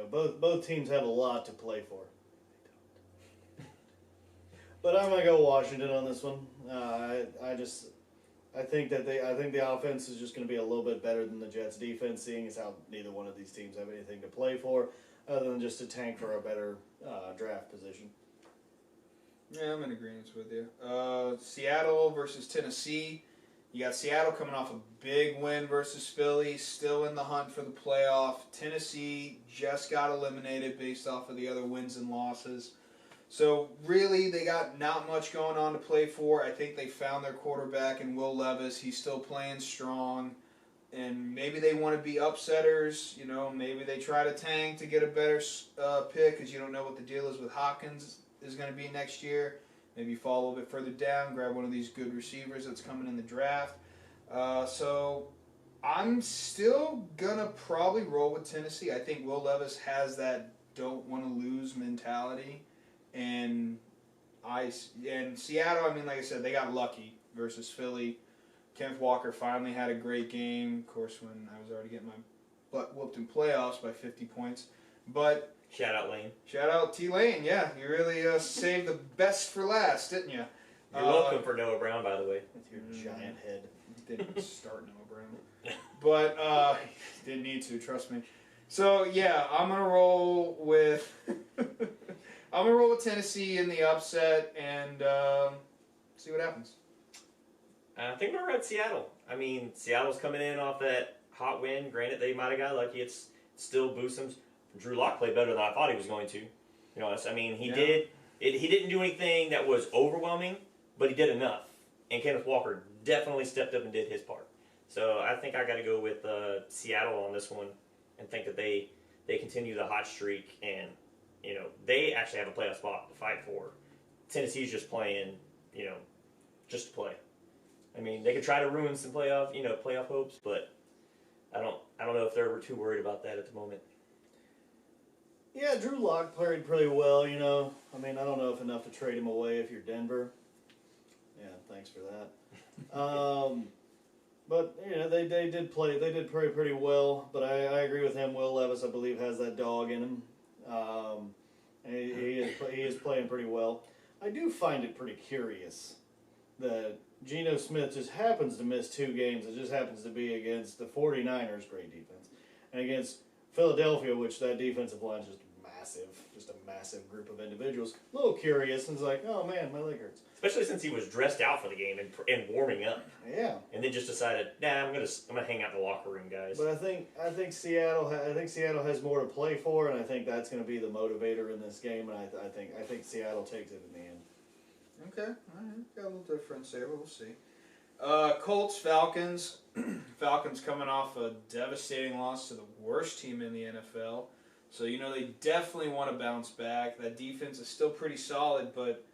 B: Both teams have a lot to play for. But I'm gonna go Washington on this one. I think the offense is just gonna be a little bit better than the Jets' defense, seeing as how neither one of these teams have anything to play for, other than just to tank for a better draft position.
C: Yeah, I'm in agreement with you. Seattle versus Tennessee. You got Seattle coming off a big win versus Philly, still in the hunt for the playoff. Tennessee just got eliminated based off of the other wins and losses. So, really, they got not much going on to play for. I think they found their quarterback in Will Levis. He's still playing strong. And maybe they want to be upsetters. Maybe they try to tank to get a better pick because you don't know what the deal is with Hopkins is going to be next year. Maybe fall a little bit further down, grab one of these good receivers that's coming in the draft. So, I'm still going to probably roll with Tennessee. I think Will Levis has that don't-want-to-lose mentality. And Seattle, like I said, they got lucky versus Philly. Kenneth Walker finally had a great game. Of course, when I was already getting my butt whooped in playoffs by 50 points. But
A: Shout out Lane.
C: shout out T-Lane. Yeah, you really saved the best for last, didn't you?
A: You're welcome for Noah Brown, by the way.
B: With your giant head.
C: Didn't start Noah Brown. But didn't need to, trust me. So yeah, I'm gonna roll with Tennessee in the upset and see what happens.
A: I think we're at Seattle. I mean, Seattle's coming in off that hot win. Granted, they might have got lucky. It's still boosts them. Drew Lock played better than I thought he was going to. You know, I mean, he did. He didn't do anything that was overwhelming, but he did enough. And Kenneth Walker definitely stepped up and did his part. So I think I got to go with Seattle on this one, and think that they continue the hot streak, and you know they actually have a playoff spot to fight for. Tennessee's just playing, you know, just to play. I mean, they could try to ruin some playoff hopes, but I don't know if they're too worried about that at the moment.
B: Yeah, Drew Lock played pretty well, you know. I mean, I don't know if enough to trade him away if you're Denver. Yeah, thanks for that. But you know, they did play pretty well. But I agree with him. Will Levis, I believe, has that dog in him. And he is playing pretty well. I do find it pretty curious that Geno Smith just happens to miss 2 games. It just happens to be against the 49ers, great defense, and against Philadelphia, which that defensive line is just a massive group of individuals. A little curious, and it's like, oh man, my leg hurts.
A: Especially since he was dressed out for the game and warming up,
B: Yeah,
A: and then just decided, I'm gonna hang out in the locker room, guys.
B: but I think Seattle has more to play for, and I think that's going to be the motivator in this game, and I think Seattle takes it in the end.
C: Okay, all right. Got a little difference there, but we'll see. Colts, Falcons. Falcons coming off a devastating loss to the worst team in the NFL. So, you know, they definitely want to bounce back. That defense is still pretty solid, but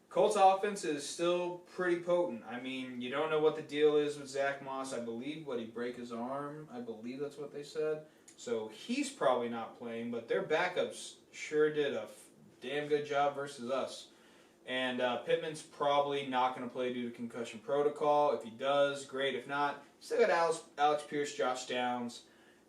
C: Colts offense is still pretty potent. I mean, you don't know what the deal is with Zach Moss. I believe, he break his arm? I believe that's what they said. So he's probably not playing, but their backups sure did a damn good job versus us. And Pittman's probably not going to play due to concussion protocol. If he does, great. If not, still got Alex Pierce, Josh Downs,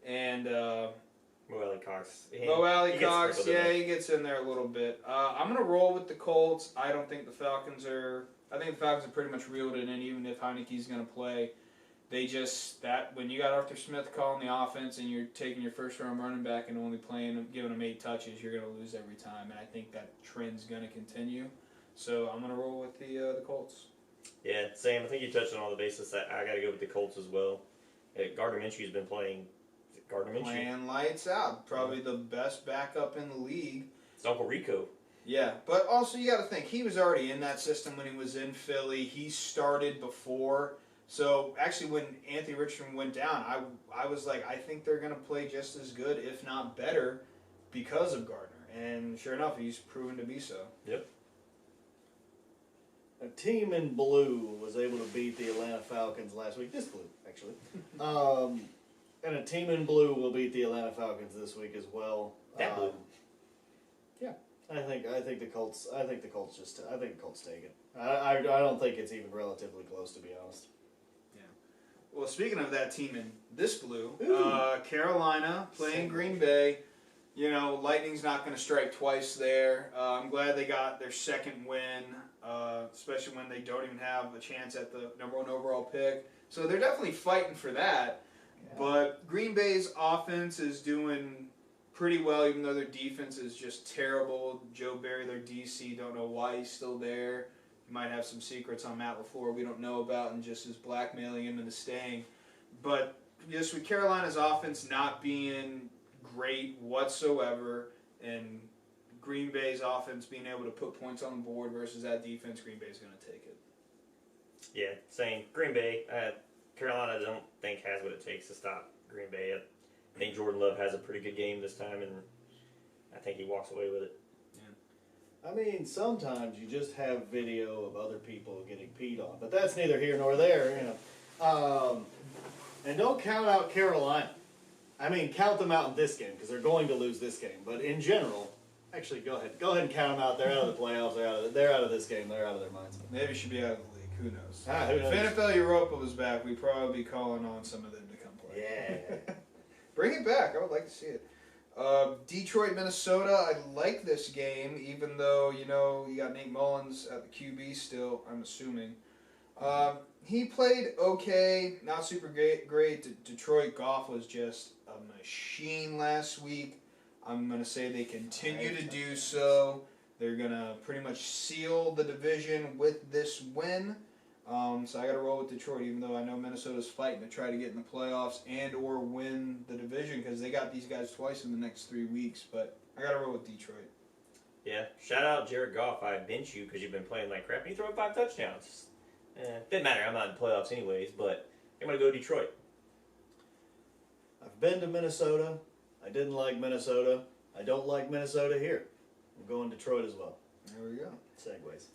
C: and
A: Mo Alley-Cox.
C: Mo Alley-Cox.
A: sprinkled in there.
C: He gets in there a little bit. I'm going to roll with the Colts. I think the Falcons are pretty much reeled it in, even if Heineke's going to play. They just, when you got Arthur Smith calling the offense and you're taking your first-round running back and only giving him 8 touches, you're going to lose every time. And I think that trend's going to continue. So I'm going to roll with the Colts.
A: Yeah, Sam, I think you touched on all the bases. I got to go with the Colts as well. Gardner Minshew's been playing. Gardner Minshew.
C: Playing lights out. Probably the best backup in the league.
A: It's Uncle Rico.
C: Yeah, but also you got to think, he was already in that system when he was in Philly. He started before. So actually when Anthony Richardson went down, I was like, I think they're going to play just as good, if not better, because of Gardner. And sure enough, he's proven to be so.
A: Yep.
B: A team in blue was able to beat the Atlanta Falcons last week. This blue, actually. And a team in blue will beat the Atlanta Falcons this week as well.
A: That blue.
B: Yeah, I think the Colts. I think the Colts take it. I don't think it's even relatively close, to be honest.
C: Well, speaking of that team in this blue,
B: Ooh.
C: Carolina playing Green Bay. You know, lightning's not going to strike twice there. I'm glad they got their second win, especially when they don't even have a chance at the number 1 overall pick. So they're definitely fighting for that.
B: Yeah.
C: But Green Bay's offense is doing pretty well, even though their defense is just terrible. Joe Barry, their DC, don't know why he's still there. He might have some secrets on Matt LaFleur we don't know about and just is blackmailing him into staying. But just with Carolina's offense not being great whatsoever, and Green Bay's offense being able to put points on the board versus that defense, Green Bay's going to take it.
A: Yeah, same. Green Bay. Carolina, I don't think has what it takes to stop Green Bay. I think Jordan Love has a pretty good game this time, and I think he walks away with it.
B: I mean, sometimes you just have video of other people getting peed on, but that's neither here nor there, you know. And don't count out Carolina. I mean, count them out in this game because they're going to lose this game. But in general, actually, go ahead and count them out. They're out of the playoffs. They're out of this game. They're out of their minds.
C: Maybe he should be out of the league. Who knows?
B: Who knows?
C: If NFL Europa was back, we'd probably be calling on some of them to come play.
B: Yeah.
C: Bring it back. I would like to see it. Detroit, Minnesota. I like this game, even though you got Nate Mullins at the QB still. I'm assuming. He played okay, not super great. Detroit Goff was just a machine last week. I'm gonna say they continue to do so. They're gonna pretty much seal the division with this win. So I got to roll with Detroit, even though I know Minnesota's fighting to try to get in the playoffs and or win the division because they got these guys twice in the next 3 weeks. But I got to roll with Detroit.
A: Yeah, shout out Jared Goff. I bench you because you've been playing like crap and you throw 5 touchdowns. Didn't matter. I'm not in the playoffs anyways, but I'm going to go Detroit.
B: I've been to Minnesota. I didn't like Minnesota. I don't like Minnesota here. I'm going Detroit as well.
C: There we go.
B: Segues.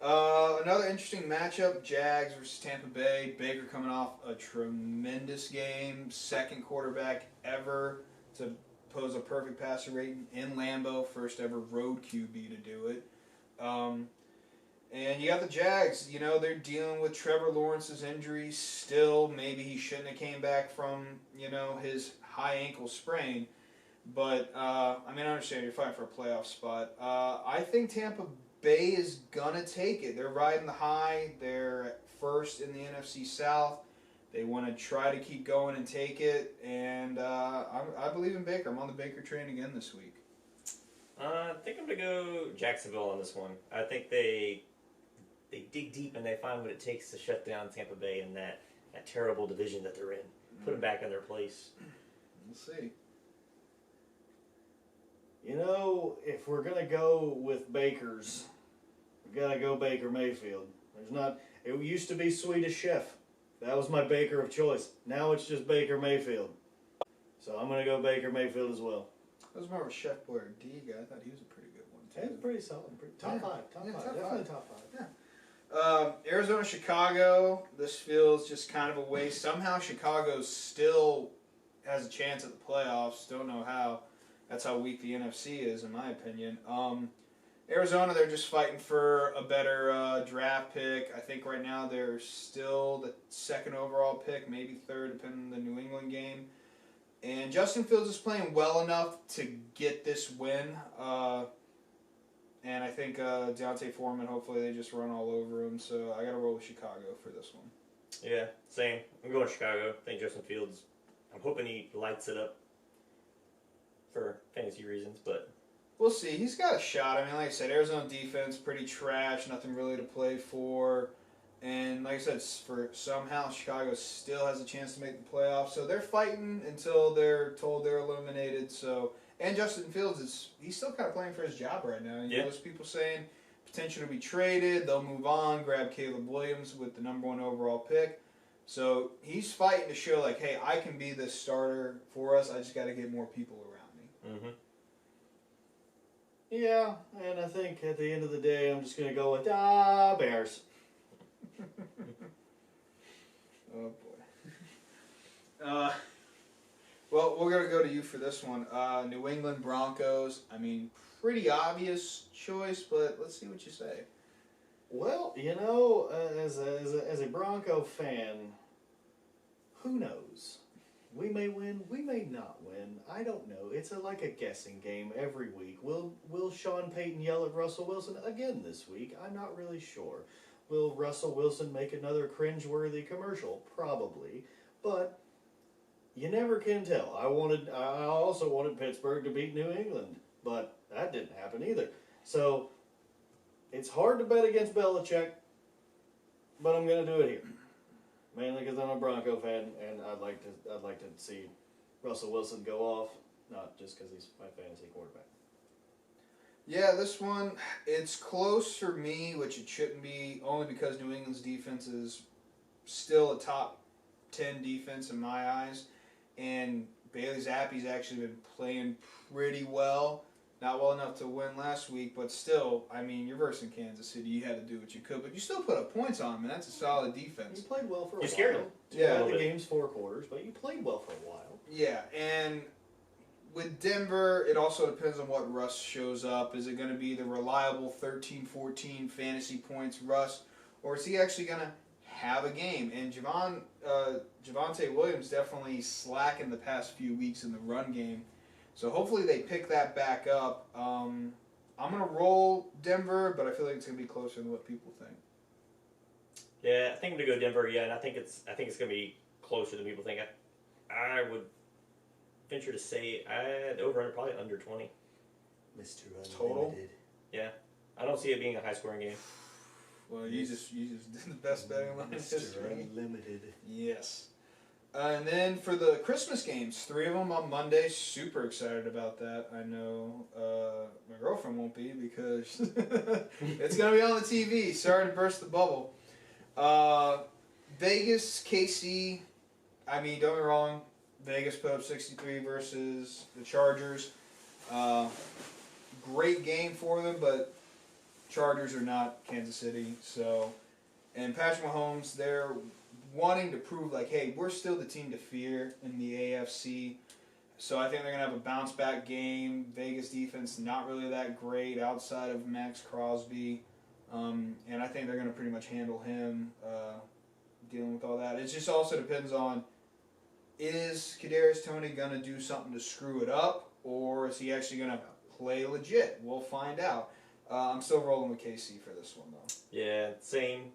C: Another interesting matchup, Jags versus Tampa Bay. Baker coming off a tremendous game, second quarterback ever to pose a perfect passer rating in Lambeau, first ever road QB to do it. And you got the Jags, they're dealing with Trevor Lawrence's injuries still. Maybe he shouldn't have came back from, his high ankle sprain. But, I understand you're fighting for a playoff spot. I think Tampa Bay is going to take it. They're riding the high. They're first in the NFC South. They want to try to keep going and take it. And I believe in Baker. I'm on the Baker train again this week.
A: I think I'm going to go Jacksonville on this one. I think they dig deep and they find what it takes to shut down Tampa Bay in that terrible division that they're in. Put them back in their place.
C: We'll see.
B: If we're going to go with Bakers, we got to go Baker Mayfield. It used to be Swedish Chef. That was my Baker of choice. Now it's just Baker Mayfield. So I'm going to go BakerMayfield as well.
C: That was more of a Chef Boyardee guy. I thought he was a pretty good one, too.
B: That's pretty solid. Top five. Definitely top five.
C: Yeah. Arizona, Chicago. This feels just kind of a waste. Somehow Chicago still has a chance at the playoffs. Don't know how. That's how weak the NFC is, in my opinion. Arizona, they're just fighting for a better draft pick. I think right now they're still the second overall pick, maybe third, depending on the New England game. And Justin Fields is playing well enough to get this win. And I think Deontay Foreman, hopefully they just run all over him. So I got to roll with Chicago for this one.
A: Yeah, same. I'm going Chicago. I think Justin Fields, I'm hoping he lights it up for fantasy reasons, but
C: we'll see. He's got a shot. Like I said, Arizona defense, pretty trash. Nothing really to play for. And like I said, somehow Chicago still has a chance to make the playoffs. So they're fighting until they're told they're eliminated. And Justin Fields, he's still kind of playing for his job right now. There's people saying potential to be traded. They'll move on, grab Caleb Williams with the number 1 overall pick. So he's fighting to show, hey, I can be the starter for us. I just got to get more people around me.
A: Mm-hmm.
B: Yeah, and I think at the end of the day, I'm just going to go with Bears.
C: Oh, boy. Well, we're going to go to you for this one. New England Broncos. Pretty obvious choice, but let's see what you say.
B: Well, as a Bronco fan, who knows? We may win, we may not win. I don't know. It's like a guessing game every week. Will Sean Payton yell at Russell Wilson again this week? I'm not really sure. Will Russell Wilson make another cringeworthy commercial? Probably. But you never can tell. I also wanted Pittsburgh to beat New England, but that didn't happen either. So it's hard to bet against Belichick, but I'm going to do it here. Mainly because I'm a Bronco fan, and I'd like to see Russell Wilson go off, not just because he's my fantasy quarterback.
C: Yeah, this one, it's close for me, which it shouldn't be, only because New England's defense is still a top 10 defense in my eyes, and Bailey Zappi's actually been playing pretty well. Not well enough to win last week, but still, you're versing Kansas City. You had to do what you could, but you still put up points on them, and that's a solid defense.
B: You played well for a while.
A: You scared him.
B: Yeah, the game's 4 quarters, but you played well for a while.
C: Yeah, and with Denver, it also depends on what Russ shows up. Is it going to be the reliable 13, 14 fantasy points Russ, or is he actually going to have a game? And Javon Javonte Williams definitely slackened the past few weeks in the run game. So hopefully they pick that back up. I'm going to roll Denver, but I feel like it's going to be closer than what people think.
A: Yeah, I think I'm gonna go Denver. Yeah, and I think it's gonna be closer than people think. I would venture to say the over under probably under 20.
D: Mr.
C: Total?
D: Unlimited.
A: Yeah, I don't see it being a high scoring game.
C: Well, you just did the best betting line in
D: Mr.
C: history.
D: Unlimited.
C: Yes. And then for the Christmas games, 3 of them on Monday. Super excited about that. I know my girlfriend won't be because it's going to be on the TV. Sorry to burst the bubble. Vegas, KC. I mean, don't get me wrong. Vegas put up 63 versus the Chargers. Great game for them, but Chargers are not Kansas City. So, and Patrick Mahomes, they're wanting to prove like, hey, we're still the team to fear in the AFC. So I think they're going to have a bounce back game. Vegas defense not really that great outside of Max Crosby. And I think they're going to pretty much handle him dealing with all that. It just also depends on, is Kadarius Toney going to do something to screw it up, or is he actually going to play legit? We'll find out. I'm still rolling with KC for this one, though.
A: Yeah, same.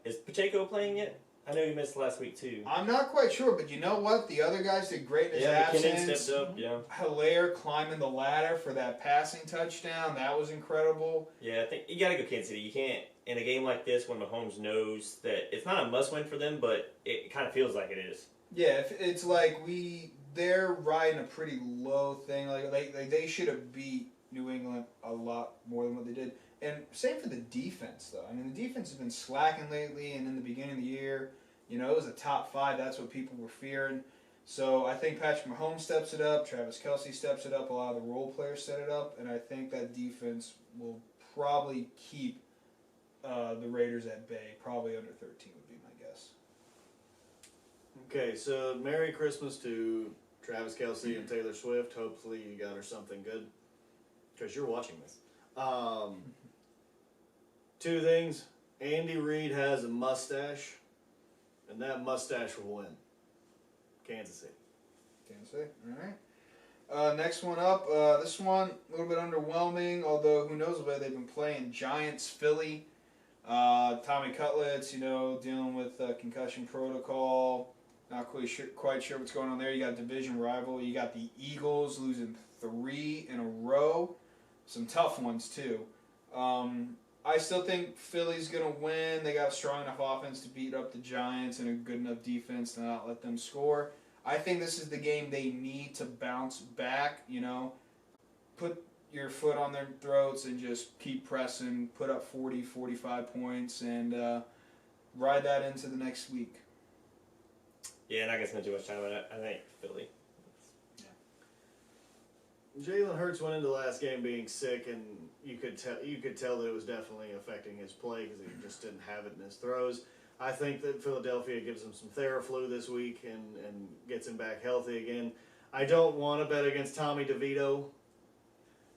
A: Is Pacheco playing yet? I know he missed last week too.
C: I'm not quite sure, but you know what? The other guys did great in his
A: Yeah, McKinnon
C: absence.
A: stepped up. Yeah.
C: Hilaire climbing the ladder for that passing touchdown. That was incredible.
A: Yeah, I think you got to go Kansas City. You can't in a game like this when Mahomes knows that it's not a must-win for them, but it kind of feels like it is.
C: Yeah, it's like they're riding a pretty low thing. Like they should have beat New England a lot more than what they did. And same for the defense, though. I mean, the defense has been slacking lately, and in the beginning of the year, it was a top 5. That's what people were fearing. So I think Patrick Mahomes steps it up. Travis Kelce steps it up. A lot of the role players set it up. And I think that defense will probably keep the Raiders at bay. Probably under 13 would be my guess.
B: Okay, so Merry Christmas to Travis Kelce and Taylor Swift. Hopefully you got her something good, because you're watching this. 2 things. Andy Reid has a mustache, and that mustache will win. Kansas City.
C: Kansas City, all right. Next one up. This one, a little bit underwhelming, although who knows the way they've been playing. Giants, Philly. Tommy Cutlets, dealing with concussion protocol. Not quite sure what's going on there. You got division rival. You got the Eagles losing 3 in a row. Some tough ones, too. I still think Philly's going to win. They got a strong enough offense to beat up the Giants and a good enough defense to not let them score. I think this is the game they need to bounce back, Put your foot on their throats and just keep pressing, put up 40, 45 points, and ride that into the next week.
A: Yeah, not gonna spend too much time on it. I think Philly.
B: Jalen Hurts went into the last game being sick, and you could tell that it was definitely affecting his play because he just didn't have it in his throws. I think that Philadelphia gives him some Theraflu this week and gets him back healthy again. I don't want to bet against Tommy DeVito,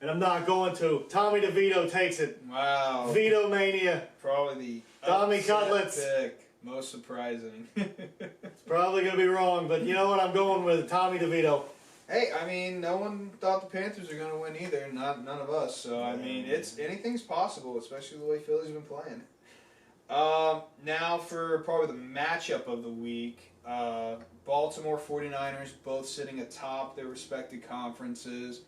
B: and I'm not going to. Tommy DeVito takes it.
C: Wow.
B: Vito Mania.
C: Probably the
B: Tommy
C: upset
B: Cutlets.
C: pick. Most surprising.
B: It's probably going to be wrong, but you know what? I'm going with Tommy DeVito.
C: Hey, I mean, no one thought the Panthers were going to win either. None of us. So I mean, anything's possible, especially the way Philly's been playing. Now for probably the matchup of the week. Baltimore 49ers both sitting atop their respective conferences.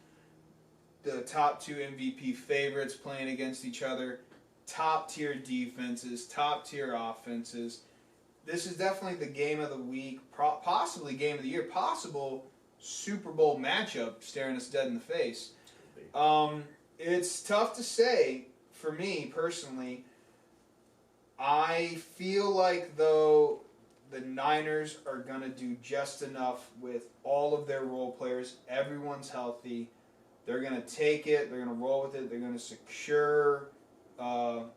C: The top 2 MVP favorites playing against each other. Top tier defenses, top tier offenses. This is definitely the game of the week, possibly game of the year, possible Super Bowl matchup staring us dead in the face. It's tough to say for me personally. I feel like though the Niners are going to do just enough with all of their role players. Everyone's healthy. They're going to take it. They're going to roll with it. They're going to secure the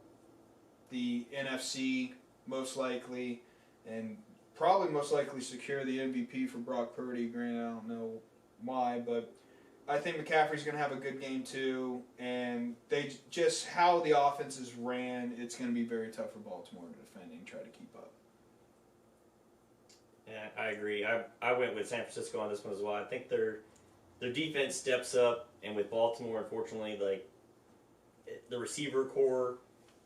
C: NFC most likely, and probably most likely secure the MVP for Brock Purdy. Granted, I don't know why, but I think McCaffrey's going to have a good game too, and they just how the offenses ran, it's going to be very tough for Baltimore to defend and try to keep up.
A: Yeah, I agree. I went with San Francisco on this one as well. I think their defense steps up, and with Baltimore, unfortunately, like the receiver core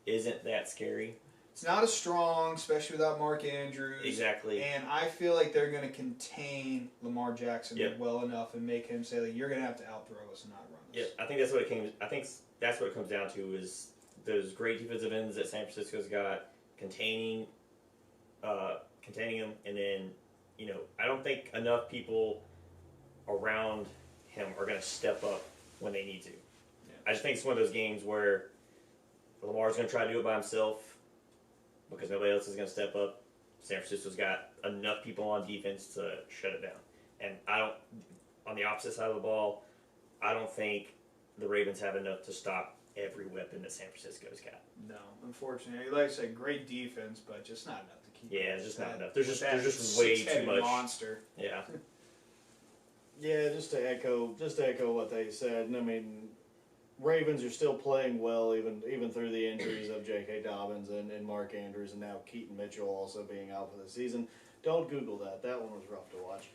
A: isn't that scary.
C: It's not as strong, especially without Mark Andrews.
A: Exactly.
C: And I feel like they're going to contain Lamar Jackson
A: Yep.
C: well enough and make him say, like, you're going to have to outthrow us and not run us.
A: Yeah, I think that's what it comes down to is those great defensive ends that San Francisco's got containing them, and then I don't think enough people around him are going to step up when they need to.
C: Yeah.
A: I just think it's one of those games where Lamar's going to try to do it by himself because nobody else is going to step up. San Francisco's got enough people on defense to shut it down, and on the opposite side of the ball, I don't think the Ravens have enough to stop every weapon that San Francisco's got.
C: No, unfortunately. Like I said, great defense, but just not enough to keep
A: Yeah,
C: up
A: it's just
C: with
A: not
C: that-
A: enough. There's
C: with
A: just
C: that
A: way too
C: six-headed
A: much.
C: monster.
A: Yeah.
B: Yeah, just to echo what they said, and I mean, Ravens are still playing well even through the injuries of J.K. Dobbins and Mark Andrews, and now Keaton Mitchell also being out for the season. Don't Google that. That one was rough to watch.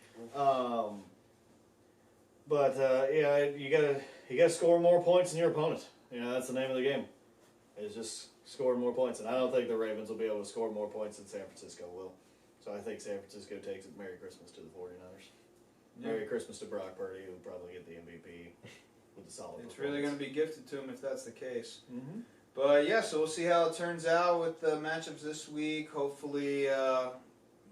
B: Yeah, you gotta score more points than your opponent. That's the name of the game. Is just scoring more points, and I don't think the Ravens will be able to score more points than San Francisco will. So I think San Francisco takes it. Merry Christmas to the 49ers.
C: Yeah.
B: Merry Christmas to Brock Purdy, who will probably get the MVP with the solid.
C: It's really going to be gifted to him if that's the case.
B: Mm-hmm.
C: But yeah, so we'll see how it turns out with the matchups this week. Hopefully,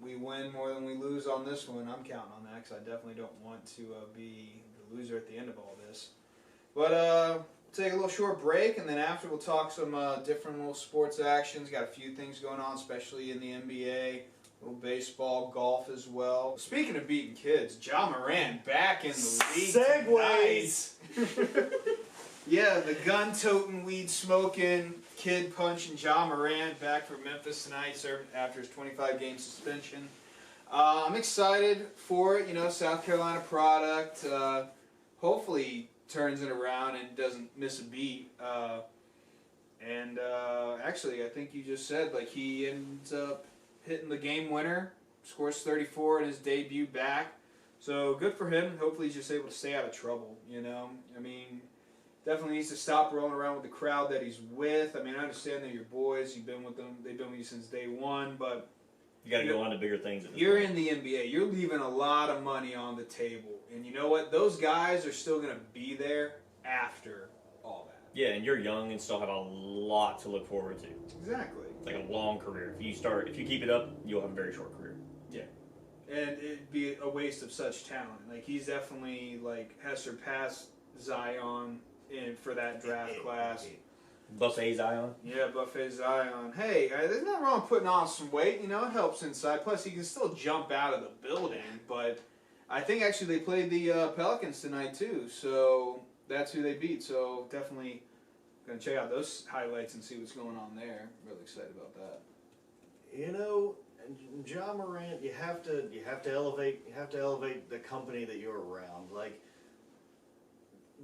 C: we win more than we lose on this one. I'm counting on that because I definitely don't want to be the loser at the end of all this. But we'll take a little short break, and then after we'll talk some different little sports actions. Got a few things going on, especially in the NBA. A little baseball, golf as well. Speaking of beating kids, Ja Morant back in the league.
B: Segues.
C: tonight. Yeah, the gun-toting, weed-smoking, kid-punching Ja Morant back for Memphis tonight, served after his 25-game suspension. I'm excited for it. South Carolina product. Hopefully he turns it around and doesn't miss a beat. Actually, I think you just said, he ends up hitting the game winner, scores 34 in his debut back. So good for him. Hopefully he's just able to stay out of trouble, I mean, definitely needs to stop rolling around with the crowd that he's with. I mean, I understand they're your boys. You've been with them. They've been with you since day one, but
A: You got to go on to bigger things. At this
C: you're
A: point.
C: in the NBA. You're leaving a lot of money on the table. And you know what? Those guys are still going to be there after all that.
A: Yeah, and you're young and still have a lot to look forward to.
C: Exactly.
A: It's like a long career. If you keep it up, you'll have a very short career.
C: And it'd be a waste of such talent. He's definitely, has surpassed Zion for that draft class.
A: Buffet Zion.
C: Yeah, Buffet Zion. Hey, there's nothing wrong with putting on some weight. It helps inside. Plus, he can still jump out of the building. But I think actually they played the Pelicans tonight too, so that's who they beat. So definitely gonna check out those highlights and see what's going on there. Really excited about that.
B: Ja Morant, you have to elevate the company that you're around.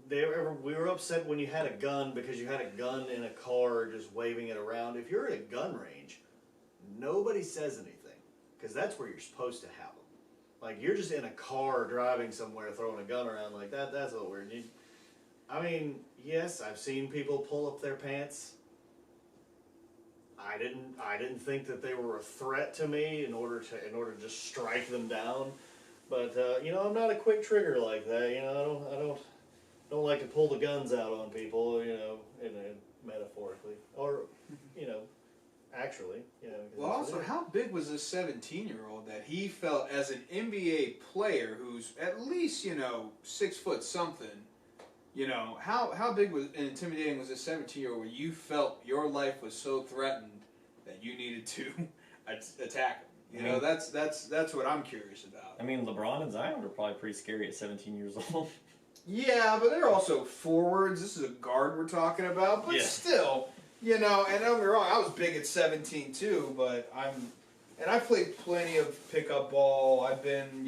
B: We were upset when you had a gun because you had a gun in a car just waving it around. If you're at a gun range, nobody says anything because that's where you're supposed to have them. You're just in a car driving somewhere throwing a gun around like that. That's a little weird. I mean, yes, I've seen people pull up their pants. I didn't think that they were a threat to me in order to just strike them down. But I'm not a quick trigger like that. I don't like to pull the guns out on people. Metaphorically or actually.
C: Well, also, how big was this 17-year-old that he felt as an NBA player who's at least 6 foot something? How big and intimidating was this 17-year-old where you felt your life was so threatened that you needed to attack him? That's what I'm curious about.
A: I mean, LeBron and Zion are probably pretty scary at 17 years old.
C: Yeah, but they're also forwards. This is a guard we're talking about, but
A: Yeah.
C: still, and don't get me wrong, I was big at 17 too, but I played plenty of pickup ball. I've been,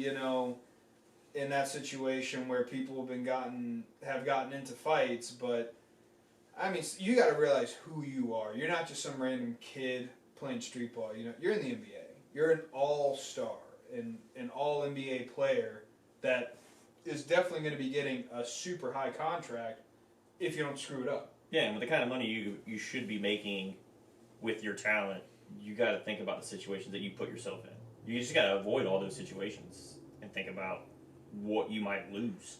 C: in that situation where people have gotten into fights, but I mean, you got to realize who you are. You're not just some random kid playing street ball. You're in the NBA. You're an all-star, an all NBA player that is definitely going to be getting a super high contract if you don't screw it up.
A: Yeah, and with the kind of money you should be making with your talent, you got to think about the situations that you put yourself in. You just got to avoid all those situations and think about what you might lose.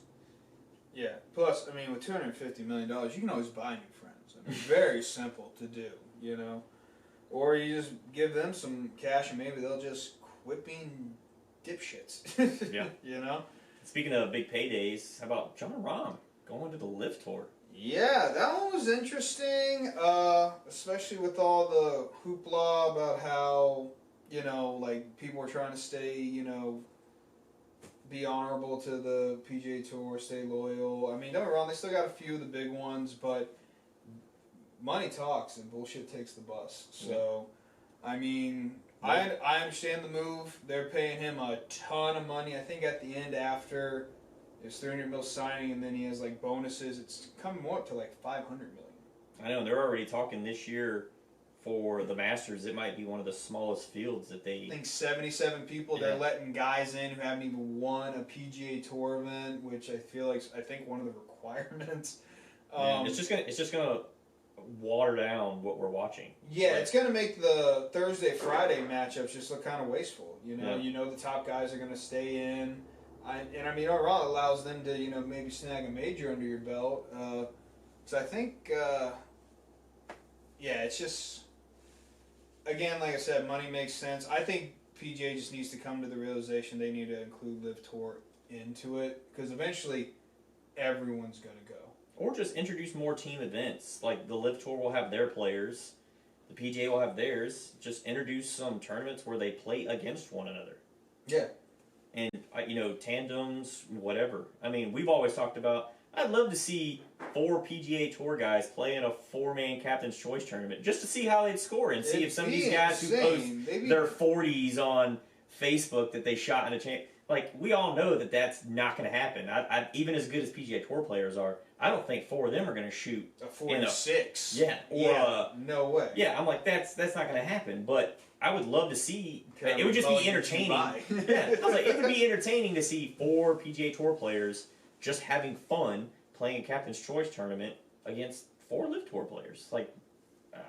C: Yeah. Plus, I mean, with $250 million, you can always buy new friends. I mean, very simple to do, you know. Or you just give them some cash and maybe they'll just quit being dipshits.
A: Yeah.
C: You know?
A: Speaking of big paydays, how about John Rahm going to the Live Tour?
C: Yeah, that one was interesting, especially with all the hoopla about how, you know, like, people were trying to stay, you know, be honorable to the PGA Tour, stay loyal. I mean, don't get me wrong, they still got a few of the big ones, but money talks and bullshit takes the bus. So, I mean, I understand the move. They're paying him a ton of money. I think at the end after his $300 million signing, and then he has like bonuses. It's coming more up to like $500 million.
A: I know they're already talking this year for the Masters. It might be one of the smallest fields that they.
C: I think 77 people.
A: Yeah.
C: They're letting guys in who haven't even won a PGA Tour event, which I think one of the requirements.
A: It's just gonna water down what we're watching.
C: Yeah, it's going to make the Thursday-Friday matchups just look kind of wasteful. You know, the top guys are going to stay in. And I mean, overall, it allows them to, you know, maybe snag a major under your belt. So I think, it's just, again, like I said, money makes sense. I think PGA just needs to come to the realization they need to include Live Tour into it, because eventually everyone's going to go.
A: Or just introduce more team events. Like the Live Tour will have their players, the PGA will have theirs. Just introduce some tournaments where they play against one another.
C: Yeah.
A: And, tandems, whatever. I mean, we've always talked about, I'd love to see 4 PGA Tour guys play in a 4-man Captain's Choice tournament just to see how they'd score and see if some of these guys who post their 40s on Facebook that they shot in a champ. Like, we all know that that's not going to happen. I even as good as PGA Tour players are, I don't think 4 of them are going to shoot
C: a 46. No way.
A: Yeah, I'm like, that's not going to happen. But I would love to see. It would just be entertaining. Yeah, I was like, it would be entertaining to see 4 PGA Tour players just having fun playing a Captain's Choice tournament against 4 Live Tour players. Like,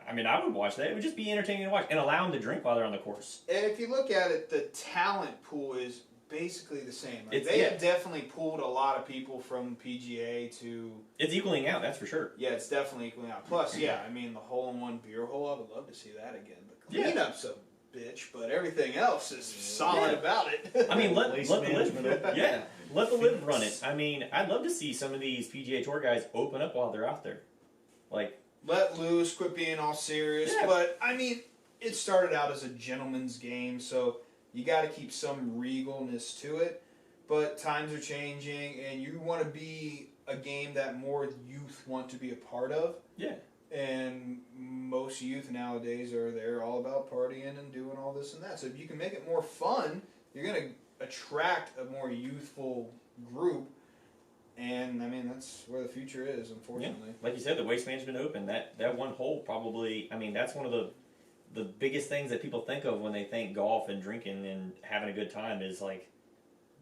A: I mean, I would watch that. It would just be entertaining to watch and allow them to drink while they're on the course.
C: And if you look at it, the talent pool is basically the same. Like, they have definitely pulled a lot of people from PGA to.
A: It's equaling out, that's for sure.
C: Yeah, it's definitely equaling out. Plus, yeah, I mean, the hole-in-one beer hole, I would love to see that again. The cleanup's a bitch, but everything else is solid about it.
A: I mean, let the Live, let the Live run it. I mean, I'd love to see some of these PGA Tour guys open up while they're out there, like
C: let loose, quit being all serious.
A: Yeah.
C: But I mean, it started out as a gentleman's game, so you got to keep some regalness to it. But times are changing, and you want to be a game that more youth want to be a part of.
A: Yeah.
C: And most youth nowadays they're all about partying and doing all this and that. So if you can make it more fun, you're going to attract a more youthful group. And I mean, that's where the future is, unfortunately.
A: Yeah. Like you said, the Waste Management Open, that one hole probably, I mean, that's one of the biggest things that people think of when they think golf and drinking and having a good time is like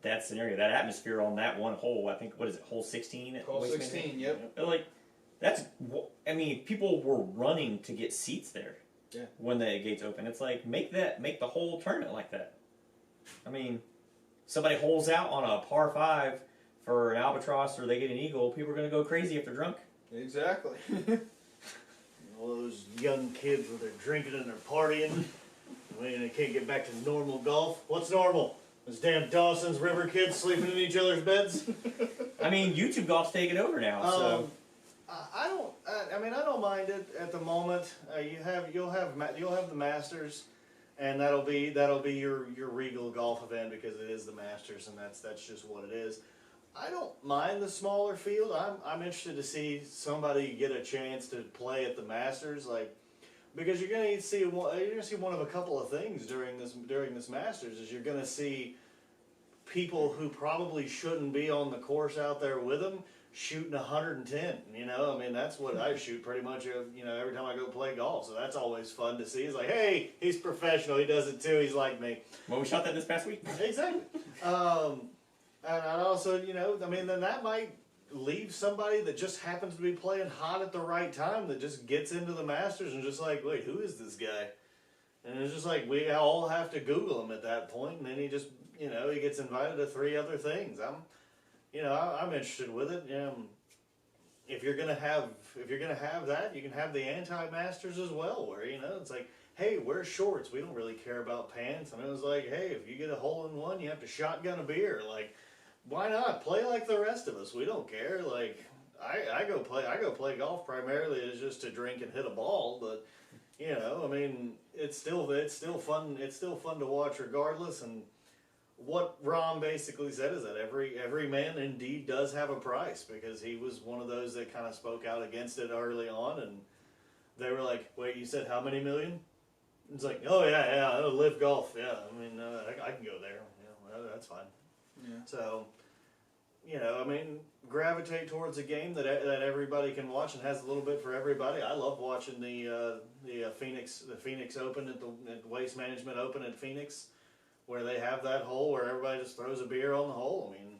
A: that scenario, that atmosphere on that one hole. I think, what is it, hole 16?
C: Hole 16, yep.
A: Like, I mean, people were running to get seats there when the gates open. It's like, make the whole tournament like that. I mean, somebody holes out on a par 5 for an albatross or they get an eagle, people are going to go crazy if they're drunk.
C: Exactly.
B: All those young kids where they're drinking and they're partying. I mean, they can't get back to normal golf. What's normal? Those damn Dawson's River kids sleeping in each other's beds?
A: I mean, YouTube golf's taking over now, so...
B: I don't mind it at the moment. You'll have the Masters, and that'll be your regal golf event because it is the Masters, and that's just what it is. I don't mind the smaller field. I'm interested to see somebody get a chance to play at the Masters, like, because you're gonna see one of a couple of things during this Masters. Is you're gonna see people who probably shouldn't be on the course out there with them shooting 110. You know, I mean, that's what I shoot pretty much. You know, every time I go play golf, so that's always fun to see. It's like, hey, he's professional. He does it too. He's like me.
A: Well, we shot that this past week.
B: Exactly. And also, you know, I mean, then that might leave somebody that just happens to be playing hot at the right time that just gets into the Masters and just like, wait, who is this guy? And it's just like we all have to Google him at that point, and then he just, you know, he gets invited to 3 other things. I'm interested with it. If you're gonna have that, you can have the anti-Masters as well, where you know it's like, hey, wear shorts. We don't really care about pants. And it was like, hey, if you get a hole in one, you have to shotgun a beer. Like, why not play like the rest of us? We don't care. Like, I go play golf primarily is just to drink and hit a ball, but you know, I mean, it's still fun. It's still fun to watch regardless. And what Rom basically said is that every man indeed does have a price, because he was one of those that kind of spoke out against it early on, and they were like, wait, you said how many million? It's like, oh yeah, Live Golf, yeah. I mean, I can go there. Yeah, well, that's fine.
C: Yeah.
B: So, you know, I mean, gravitate towards a game that everybody can watch and has a little bit for everybody. I love watching the Phoenix Open at the Waste Management Open at Phoenix, where they have that hole where everybody just throws a beer on the hole. I mean,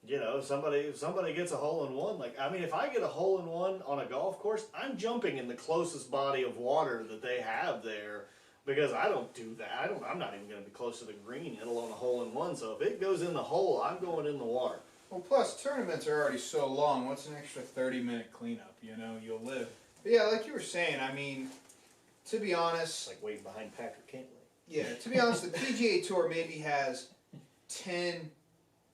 B: you know, if somebody gets a hole in one, like, I mean, if I get a hole in one on a golf course, I'm jumping in the closest body of water that they have there, because I don't do that. I'm not even going to be close to the green, let alone a hole in one. So if it goes in the hole, I'm going in the water.
C: Well, plus tournaments are already so long. What's an extra 30-minute cleanup? You know, you'll live. But yeah, like you were saying, I mean, to be honest,
B: It's like waiting behind Patrick Cantlay.
C: yeah, to be honest, the PGA Tour maybe has 10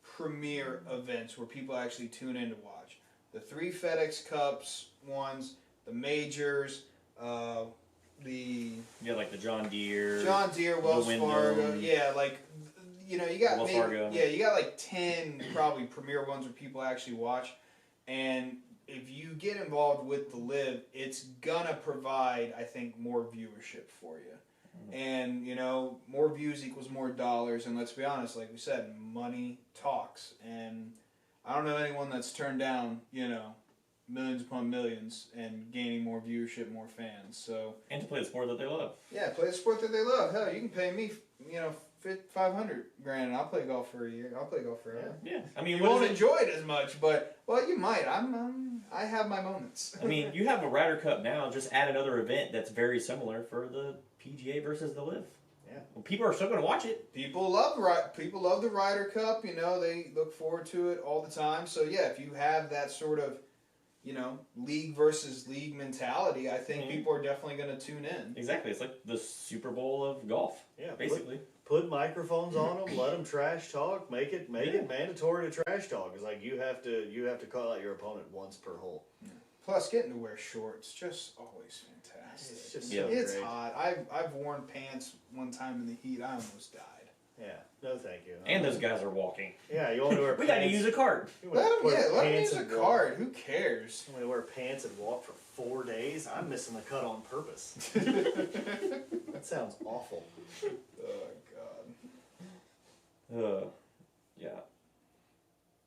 C: premier events where people actually tune in to watch. The 3 FedEx Cups ones, the majors,
A: Like the John Deere,
C: Wells
A: Wyndham.
C: Fargo. Yeah, like, you know, you got
A: Wells
C: maybe,
A: Fargo.
C: yeah, you got like 10 probably premier ones where people actually watch. And if you get involved with the Live, it's gonna provide, I think, more viewership for you. And, you know, more views equals more dollars. And let's be honest, like we said, money talks. And I don't know anyone that's turned down, you know, millions upon millions and gaining more viewership, more fans. So,
A: and to play the sport that they love.
C: yeah, play the sport that they love. Hell, you can pay me, you know, $500,000 and I'll play golf for a year. I'll play golf forever.
A: Yeah, I mean,
C: You
A: what
C: won't
A: is it?
C: enjoy it as much, but, well, you might. I have my moments.
A: I mean, you have a Ryder Cup now. Just add another event that's very similar for the PGA versus the Live.
B: Yeah.
A: Well, people are still going to watch it.
C: People love the Ryder Cup. You know, they look forward to it all the time. So yeah, if you have that sort of, you know, league versus league mentality, I think people are definitely going to tune in.
A: Exactly. It's like the Super Bowl of golf.
B: Yeah,
A: basically.
B: Put microphones on them, let them trash talk, make it mandatory to trash talk. It's like you have to call out your opponent once per hole.
C: Plus, getting to wear shorts, just always fantastic.
B: It's just
A: Yeah.
B: so
C: It's
B: great.
C: hot. I've worn pants one time in the heat. I almost died.
B: Yeah, no thank you.
A: And those guys are walking.
B: Yeah, you want to wear
A: We got to
B: pants.
A: use a cart.
B: You wanna
C: Let
B: wear
C: them
B: pants
C: use a
B: and walk.
C: card. Who cares?
B: I'm gonna wear pants and walk for 4 days. I'm missing the cut on purpose. That sounds awful.
C: Oh God.
A: Yeah.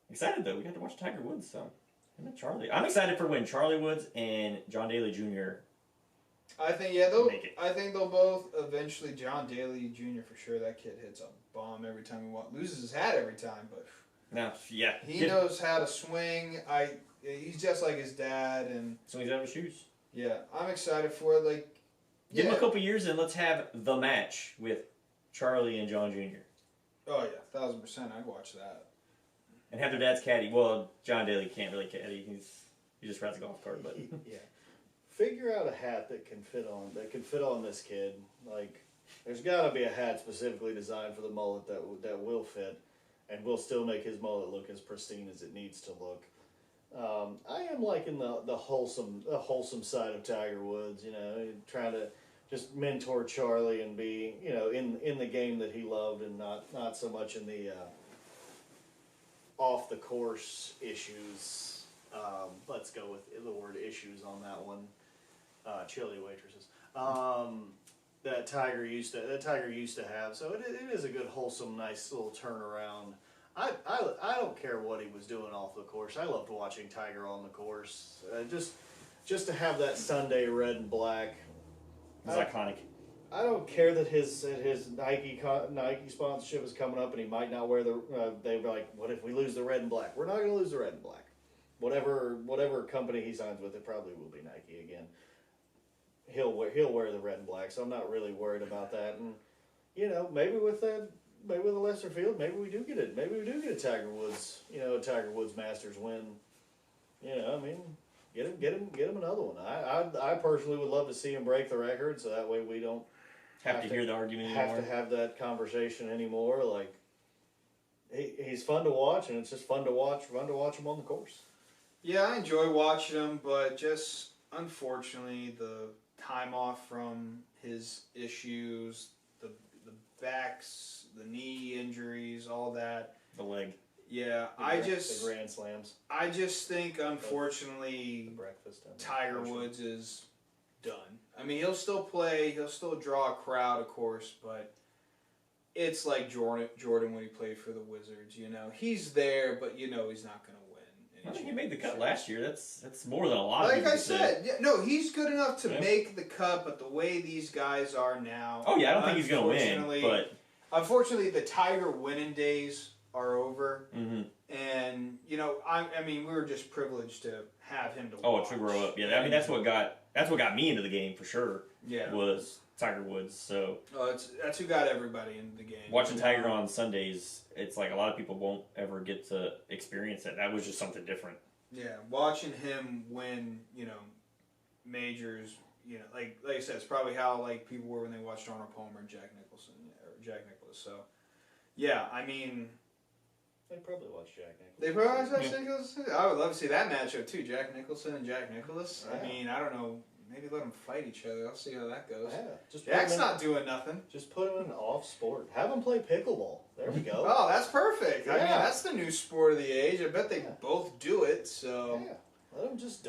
A: Excited though. We got to watch Tiger Woods. So him and Charlie. I'm excited for when Charlie Woods and John Daly Jr.
C: I think
A: Make it.
C: I think they'll both eventually. John Daly Jr. for sure. That kid hits a bomb every time he loses his hat every time, but
A: Now, yeah.
C: he knows how to swing. He's just like his dad, and
A: So he's out of his shoes.
C: yeah, I'm excited for it. Like,
A: Give him
C: yeah.
A: a couple years and let's have the match with Charlie and John Jr.
C: Oh yeah, 1,000%. I'd watch that.
A: And have their dad's caddy. Well, John Daly can't really caddy. He just rides a golf cart, but
B: Yeah. Figure out a hat that can fit on this kid. Like, there's got to be a hat specifically designed for the mullet that will fit, and will still make his mullet look as pristine as it needs to look. I am liking the wholesome side of Tiger Woods. You know, trying to just mentor Charlie and be, you know, in the game that he loved, and not so much in the off the course issues. Let's go with the word issues on that one. Chili waitresses. That Tiger used to have. So it is a good, wholesome, nice little turnaround. I don't care what he was doing off the course. I loved watching Tiger on the course. Just to have that Sunday red and black.
A: It's iconic.
B: I don't care that his Nike sponsorship is coming up and he might not wear the. They're like, what if we lose the red and black? We're not going to lose the red and black. Whatever company he signs with, it probably will be Nike again. He'll wear the red and black, so I'm not really worried about that. And maybe with a lesser field, maybe we do get it. Maybe we do get a Tiger Woods, Tiger Woods Masters win. I mean, get him another one. I personally would love to see him break the record, so that way we don't
A: Have to hear the argument anymore.
B: have to have that conversation anymore. Like he's fun to watch, and it's just fun to watch him on the course.
C: Yeah, I enjoy watching him, but just unfortunately the time off from his issues, the backs, the knee injuries, all that.
A: The leg.
C: Yeah,
B: The Grand Slams.
C: I just think unfortunately
B: The breakfast.
C: Tiger Woods is done. I mean, he'll still play, he'll still draw a crowd, of course, but it's like Jordan when he played for the Wizards. He's there, but he's not going to win.
A: I think he made the cut last year. That's more than a lot.
C: Like
A: of people
C: I said, he's good enough to
A: Yeah.
C: make the cut, but the way these guys are now.
A: Oh yeah, I don't think he's going to win, but
C: unfortunately, the Tiger winning days are over,
A: mm-hmm.
C: and I mean, we were just privileged to have him to.
A: Oh,
C: watch.
A: to grow up. Yeah, I mean that's what got me into the game for sure.
C: Yeah,
A: Was Tiger Woods. So
C: that's who got everybody into the game.
A: watching Tiger on Sundays, it's like a lot of people won't ever get to experience it. That was just something different.
C: Yeah, watching him win, majors, like I said, it's probably how like people were when they watched Arnold Palmer and Jack Nicklaus. So, yeah, I mean.
B: They probably watch Jack Nicklaus.
C: They probably watch Jack Nicklaus. I would love to see that matchup too, Jack Nicholson and Jack Nicklaus.
B: Yeah.
C: I mean, I don't know. Maybe let them fight each other. I'll see how that goes.
B: Yeah, just
C: Jack's not doing nothing.
B: Just put him in an off sport. Have him play pickleball. There we go.
C: Oh, that's perfect. I mean,
B: Yeah.
C: that's the new sport of the age. I bet they
B: Yeah.
C: both do it. So
B: Yeah. Let him just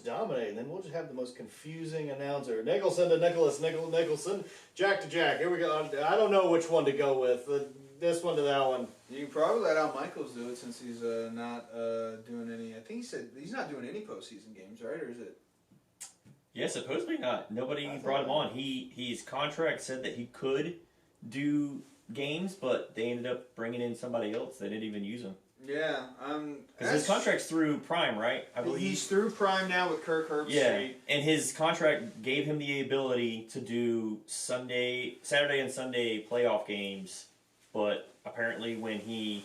B: dominate, and then we'll just have the most confusing announcer. Nicholson to Nicholas, Nicholson, Jack to Jack. Here we go. I don't know which one to go with. This one to that one.
C: you can probably let Al Michaels do it since he's not doing any. I think he said he's not doing any postseason games, right? Or is it?
A: Yeah, supposedly not. Nobody brought him on. His contract said that he could do games, but they ended up bringing in somebody else. They didn't even use him.
C: Yeah,
A: Because his contract's through Prime, right? I believe
C: he's through Prime now with Kirk Herbstreit.
A: Yeah, and his contract gave him the ability to do Saturday and Sunday playoff games, but apparently when he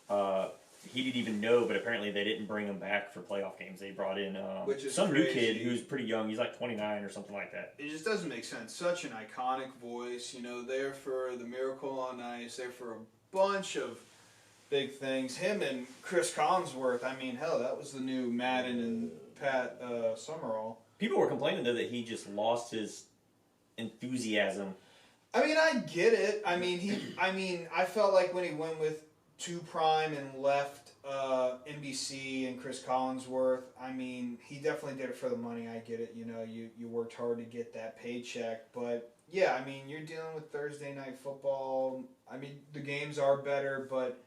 A: didn't even know, but apparently they didn't bring him back for playoff games. They brought in
C: Which is
A: some new
C: crazy.
A: kid who's pretty young. He's like 29 or something like that.
C: It just doesn't make sense. Such an iconic voice, there for the Miracle on Ice, there for a bunch of big things. Him and Chris Collinsworth, I mean, hell, that was the new Madden and Pat Summerall.
A: People were complaining, though, that he just lost his enthusiasm.
C: I mean, I get it. I mean, I felt like when he went with 2 Prime and left NBC and Chris Collinsworth, I mean, he definitely did it for the money. I get it. You worked hard to get that paycheck. But, yeah, I mean, you're dealing with Thursday night football. I mean, the games are better, but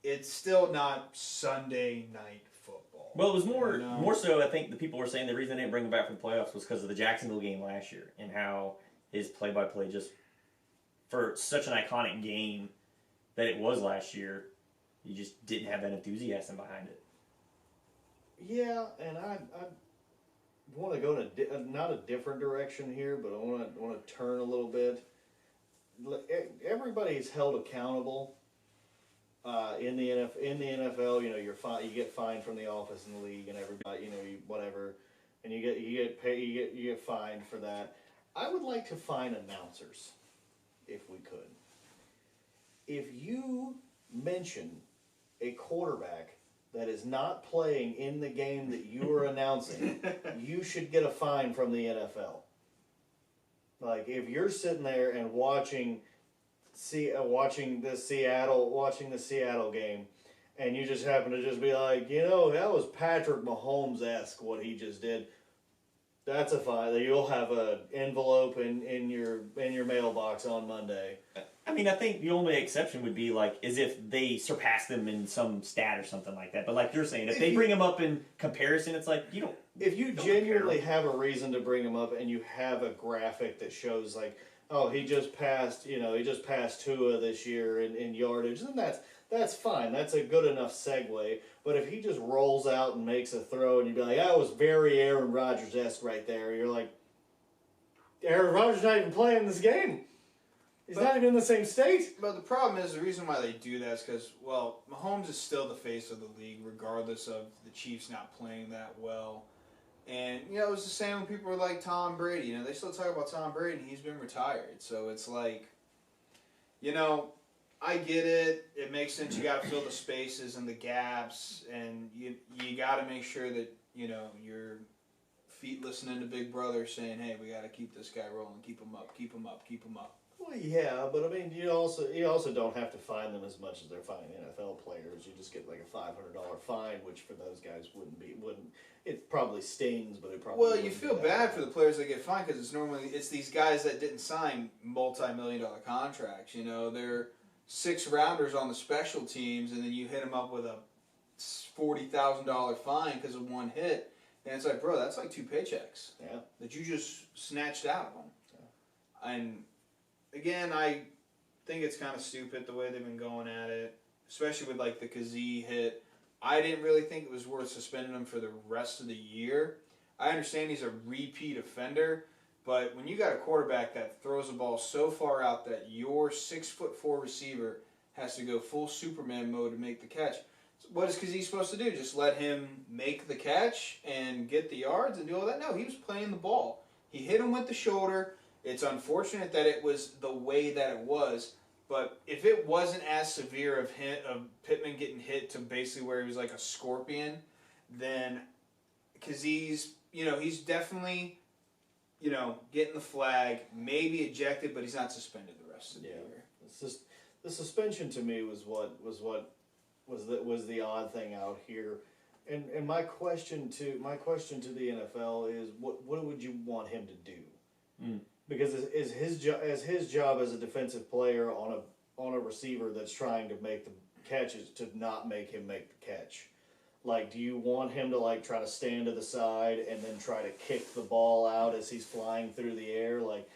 C: it's still not Sunday night football.
A: Well, it was more so, I think the people were saying the reason they didn't bring him back for the playoffs was because of the Jacksonville game last year and how his play-by-play just, for such an iconic game that it was last year, you just didn't have that enthusiasm behind it.
B: Yeah, and I want to go in not a different direction here, but I want to turn a little bit. Everybody's held accountable in the NFL. You get fined from the office in the league, and everybody, whatever, and you get fined for that. I would like to fine announcers, if we could. If you mention a quarterback that is not playing in the game that you are announcing, you should get a fine from the NFL. Like, if you're sitting there and watching the Seattle game, and you just happen to just be like, that was Patrick Mahomes-esque what he just did. That's a fine. You'll have an envelope in your mailbox on Monday.
A: I mean, I think the only exception would be like is if they surpass them in some stat or something like that. But like you're saying, if they bring them up in comparison, it's like you don't.
B: If you
A: Don't
B: genuinely
A: care.
B: have a reason to bring him up and you have a graphic that shows like, oh, he just passed Tua this year in yardage, then that's fine. That's a good enough segue. But if he just rolls out and makes a throw and you'd be like, that was very Aaron Rodgers-esque right there, you're like, Aaron Rodgers not even playing this game. He's not even in the same state.
C: But the problem is, the reason why they do that is because, well, Mahomes is still the face of the league, regardless of the Chiefs not playing that well. And, you know, it was the same when people were like Tom Brady. You know, they still talk about Tom Brady, and he's been retired. So it's like, you know, I get it. It makes sense. You got to fill the spaces and the gaps, and you got to make sure that, you know, your feet listening to Big Brother saying, hey, we got to keep this guy rolling, keep him up, keep him up, keep him up.
B: Well, yeah, but I mean, you also don't have to fine them as much as they're fining NFL players. You just get like a $500 fine, which for those guys wouldn't. It probably stings, but it probably.
C: Well, you
B: wouldn't
C: feel
B: be that
C: bad
B: bad.
C: for the players that get fined because it's these guys that didn't sign multi-million-dollar contracts. You know, they're 6 rounders on the special teams, and then you hit them up with a $40,000 fine because of one hit, and it's like, bro, that's like 2 paychecks.
B: Yeah.
C: That you just snatched out of them. Yeah. And again, I think it's kind of stupid the way they've been going at it, especially with like the Kazee hit. I didn't really think it was worth suspending him for the rest of the year. I understand he's a repeat offender, but when you got a quarterback that throws the ball so far out that your 6'4" receiver has to go full Superman mode to make the catch, what is Kazee supposed to do? Just let him make the catch and get the yards and do all that? No, he was playing the ball. He hit him with the shoulder. It's unfortunate that it was the way that it was, but if it wasn't as severe of Pittman getting hit to basically where he was like a scorpion, then Kazee's, you know, he's definitely, you know, getting the flag, maybe ejected, but he's not suspended the rest of the year.
B: It's just the suspension to me was the odd thing out here. And my question to the NFL is what would you want him to do?
A: Mm.
B: Because is his job as a defensive player on a receiver that's trying to make the catches to not make him make the catch? Like, do you want him to like try to stand to the side and then try to kick the ball out as he's flying through the air? Like,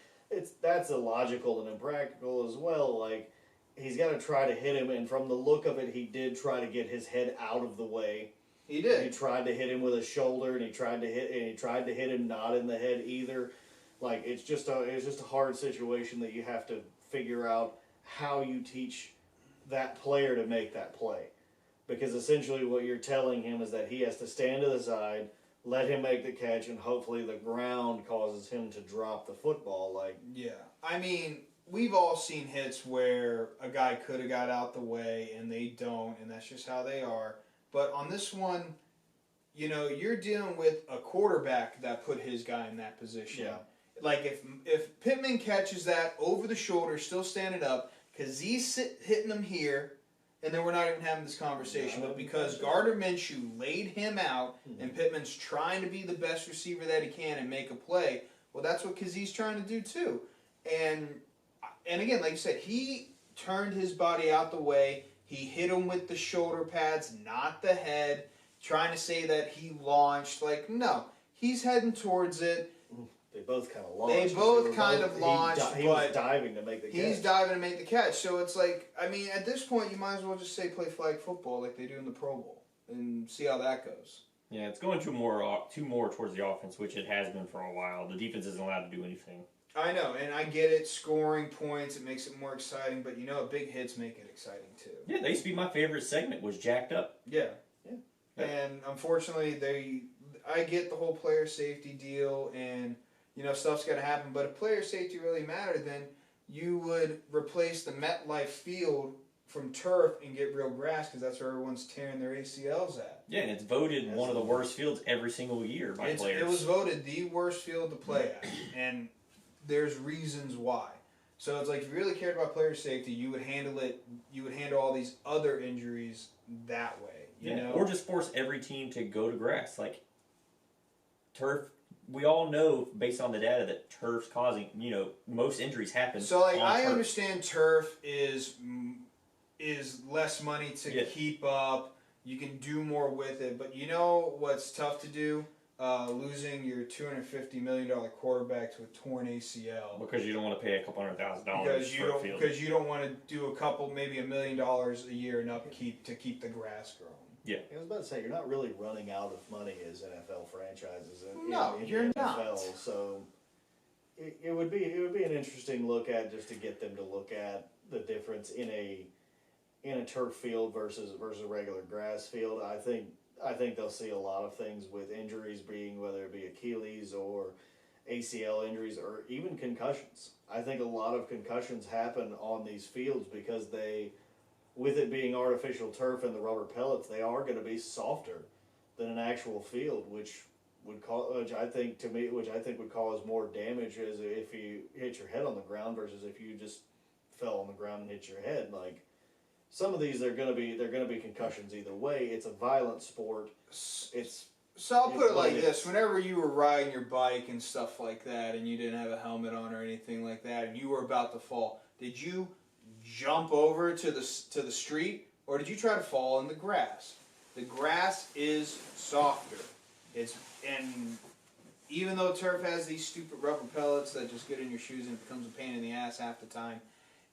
B: that's illogical and impractical as well. Like, he's got to try to hit him, and from the look of it, he did try to get his head out of the way.
C: He did.
B: He tried to hit him with his shoulder, and he tried to hit him not in the head either. Like, it's just a hard situation that you have to figure out how you teach that player to make that play. Because essentially what you're telling him is that he has to stand to the side, let him make the catch, and hopefully the ground causes him to drop the football. Like,
C: yeah. I mean, we've all seen hits where a guy could have got out the way and they don't, and that's just how they are. But on this one, you know, you're dealing with a quarterback that put his guy in that position.
B: Yeah.
C: Like, if Pittman catches that over the shoulder, still standing up, because he's hitting him here, and then we're not even having this conversation. But because Gardner Minshew laid him out, and Pittman's trying to be the best receiver that he can and make a play, well, that's what Kazee's trying to do too. And again, like you said, he turned his body out the way. He hit him with the shoulder pads, not the head, trying to say that he launched. Like, no, he's heading towards it.
B: they both kind of launched.
C: They both kind of launched,
B: He was
C: but
B: diving to make the catch.
C: he's diving to make the catch. So it's like, I mean, at this point, you might as well just say play flag football like they do in the Pro Bowl and see how that goes.
A: Yeah, it's going too more towards the offense, which it has been for a while. The defense isn't allowed to do anything.
C: I know, and I get it. Scoring points, it makes it more exciting. But you know, big hits make it exciting too.
A: Yeah, they used to be my favorite segment was Jacked Up.
C: Yeah.
B: Yeah.
C: And unfortunately, I get the whole player safety deal, and you know, stuff's got to happen. But if player safety really mattered, then you would replace the MetLife field from turf and get real grass, because that's where everyone's tearing their ACLs at.
A: Yeah, and it's voted one of the worst fields every single year by players.
C: It was voted the worst field to play at, and there's reasons why. So it's like, if you really cared about player safety, you would handle it. You would handle all these other injuries that way. You know,
A: or just force every team to go to grass. Like turf we all know based on the data that turf's causing, most injuries happen.
C: So, like,
A: on
C: I
A: turf.
C: understand turf is less money to
A: Yeah.
C: keep up. You can do more with it, but you know what's tough to do? Losing your $250 million quarterback to a torn ACL
A: Because you don't want to pay a couple $100,000
C: because
A: for a field.
C: you don't want to do a couple, maybe $1 million a year in upkeep to keep the grass growing.
B: I was about to say, you're not really running out of money as NFL franchises in
C: you're
B: the
C: not.
B: NFL, so it would be an interesting look at just to get them to look at the difference in a turf field versus a regular grass field. I think they'll see a lot of things with injuries being, whether it be Achilles or ACL injuries or even concussions. I think a lot of concussions happen on these fields because with it being artificial turf and the rubber pellets, they are going to be softer than an actual field, which I think would cause more damage as if you hit your head on the ground versus if you just fell on the ground and hit your head. Like, some of these, they're gonna be concussions either way. It's a violent sport.
C: So I'll put it like
B: it
C: this:
B: is.
C: whenever you were riding your bike and stuff like that, and you didn't have a helmet on or anything like that, and you were about to fall, did you jump over to the street, or did you try to fall in the grass? The grass is softer. And even though turf has these stupid rubber pellets that just get in your shoes and it becomes a pain in the ass half the time,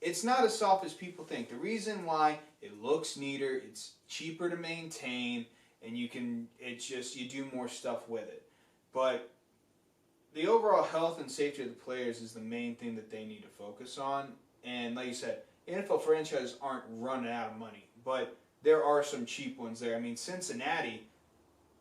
C: it's not as soft as people think. The reason why it looks neater, it's cheaper to maintain, and you do more stuff with it. But the overall health and safety of the players is the main thing that they need to focus on. And like you said, NFL franchises aren't running out of money, but there are some cheap ones there. I mean, Cincinnati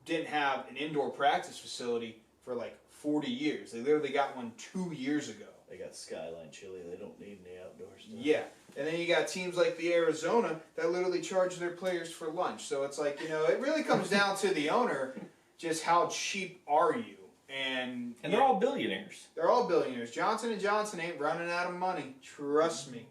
C: didn't have an indoor practice facility for like 40 years. They literally got one 2 years ago.
B: They got Skyline Chili. They don't need any outdoor stuff.
C: Yeah, and then you got teams like the Arizona that literally charge their players for lunch. So it's like, it really comes down to the owner, just how cheap are you? And
A: they're all billionaires.
C: They're all billionaires. Johnson & Johnson ain't running out of money. Trust me.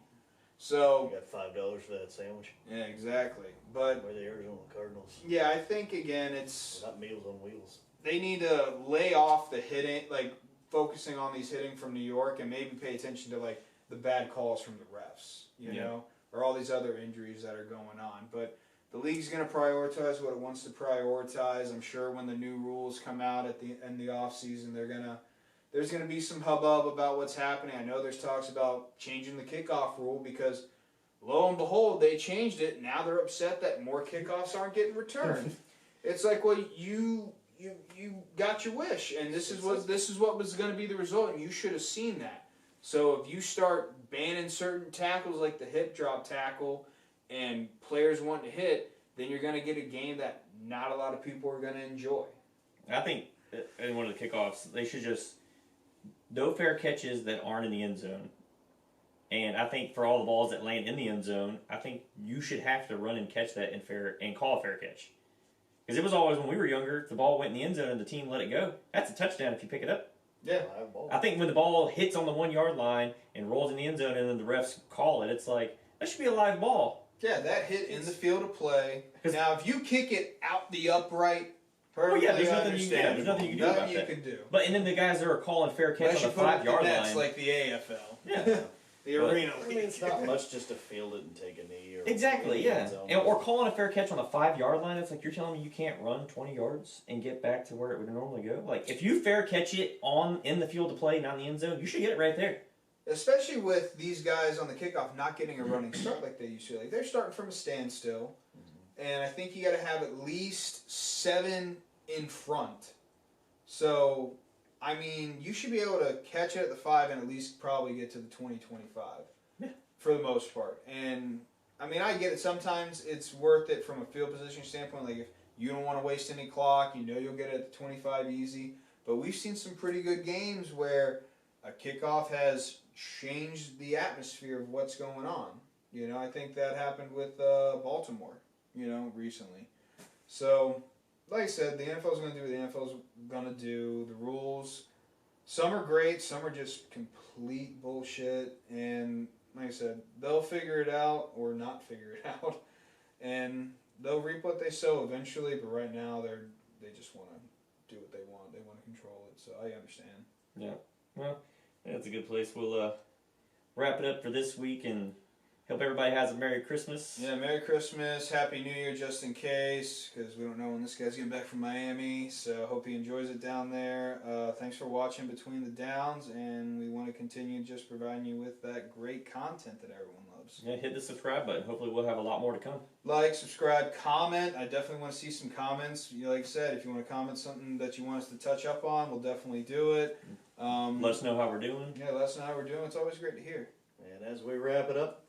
C: So
B: You got $5 for that sandwich.
C: yeah, exactly. But
B: We're the Arizona Cardinals.
C: yeah, I think again it's
B: Not Meals on Wheels.
C: they need to lay off the hitting, like focusing on these hitting from New York, and maybe pay attention to like the bad calls from the refs, or all these other injuries that are going on. But the league's going to prioritize what it wants to prioritize. I'm sure when the new rules come out at the end of the off season, there's going to be some hubbub about what's happening. I know there's talks about changing the kickoff rule because, lo and behold, they changed it. Now they're upset that more kickoffs aren't getting returned. It's like, well, you got your wish, and this is what was going to be the result, and you should have seen that. So if you start banning certain tackles like the hip drop tackle and players want to hit, then you're going to get a game that not a lot of people are going to enjoy.
A: I think in one of the kickoffs, they should just no fair catches that aren't in the end zone. And I think for all the balls that land in the end zone, I think you should have to run and catch that and call a fair catch. Because it was always when we were younger, if the ball went in the end zone and the team let it go, that's a touchdown if you pick it up.
C: Yeah.
A: I think when the ball hits on the 1 yard line and rolls in the end zone and then the refs call it, it's like, that should be a live ball.
C: Yeah, that hit in the field of play. Now, if you kick it out the upright,
A: Well,
C: perfectly
A: yeah, there's nothing
C: understandable.
A: you can do about that.
C: Can do.
A: But and then the guys that are calling fair catch
C: Unless
A: on
C: you
A: the
C: put it
A: 5
C: in the
A: yard
C: nets
A: line.
C: like the AFL.
A: Yeah.
C: The
A: But-
C: arena
B: I
C: league.
B: mean, it's not much just to field it and take a knee. Or
A: Exactly, yeah.
B: end zone.
A: Or calling a fair catch on the 5 yard line. It's like you're telling me you can't run 20 yards and get back to where it would normally go. Like if you fair catch it in the field of play, not in the end zone, you should get it right there.
C: Especially with these guys on the kickoff not getting a running start like they used to. Like they're starting from a standstill, and I think you got to have at least 7 in front. So, I mean, you should be able to catch it at the 5 and at least probably get to the 20, 25 for the most part. And I mean, I get it. Sometimes it's worth it from a field position standpoint. Like if you don't want to waste any clock, you'll get it at the 25 easy. But we've seen some pretty good games where a kickoff has changed the atmosphere of what's going on. I think that happened with Baltimore, recently. So, like I said, the NFL is going to do what the NFL is going to do. The rules, some are great, some are just complete bullshit. And like I said, they'll figure it out or not figure it out. And they'll reap what they sow eventually, but right now they just want to do what they want. They want to control it. So I understand.
A: Yeah. Well, that's a good place. We'll wrap it up for this week and hope everybody has a Merry Christmas.
C: Yeah, Merry Christmas, Happy New Year, just in case, because we don't know when this guy's getting back from Miami. So hope he enjoys it down there. Thanks for watching Between the Downs, and we want to continue just providing you with that great content that everyone loves.
A: Yeah, hit the subscribe button. Hopefully we'll have a lot more to come.
C: Like, subscribe, comment. I definitely want to see some comments. Like I said, if you want to comment something that you want us to touch up on, we'll definitely do it.
A: Let us know how we're doing.
C: Yeah, let us know how we're doing. It's always great to hear.
B: And as we wrap it up.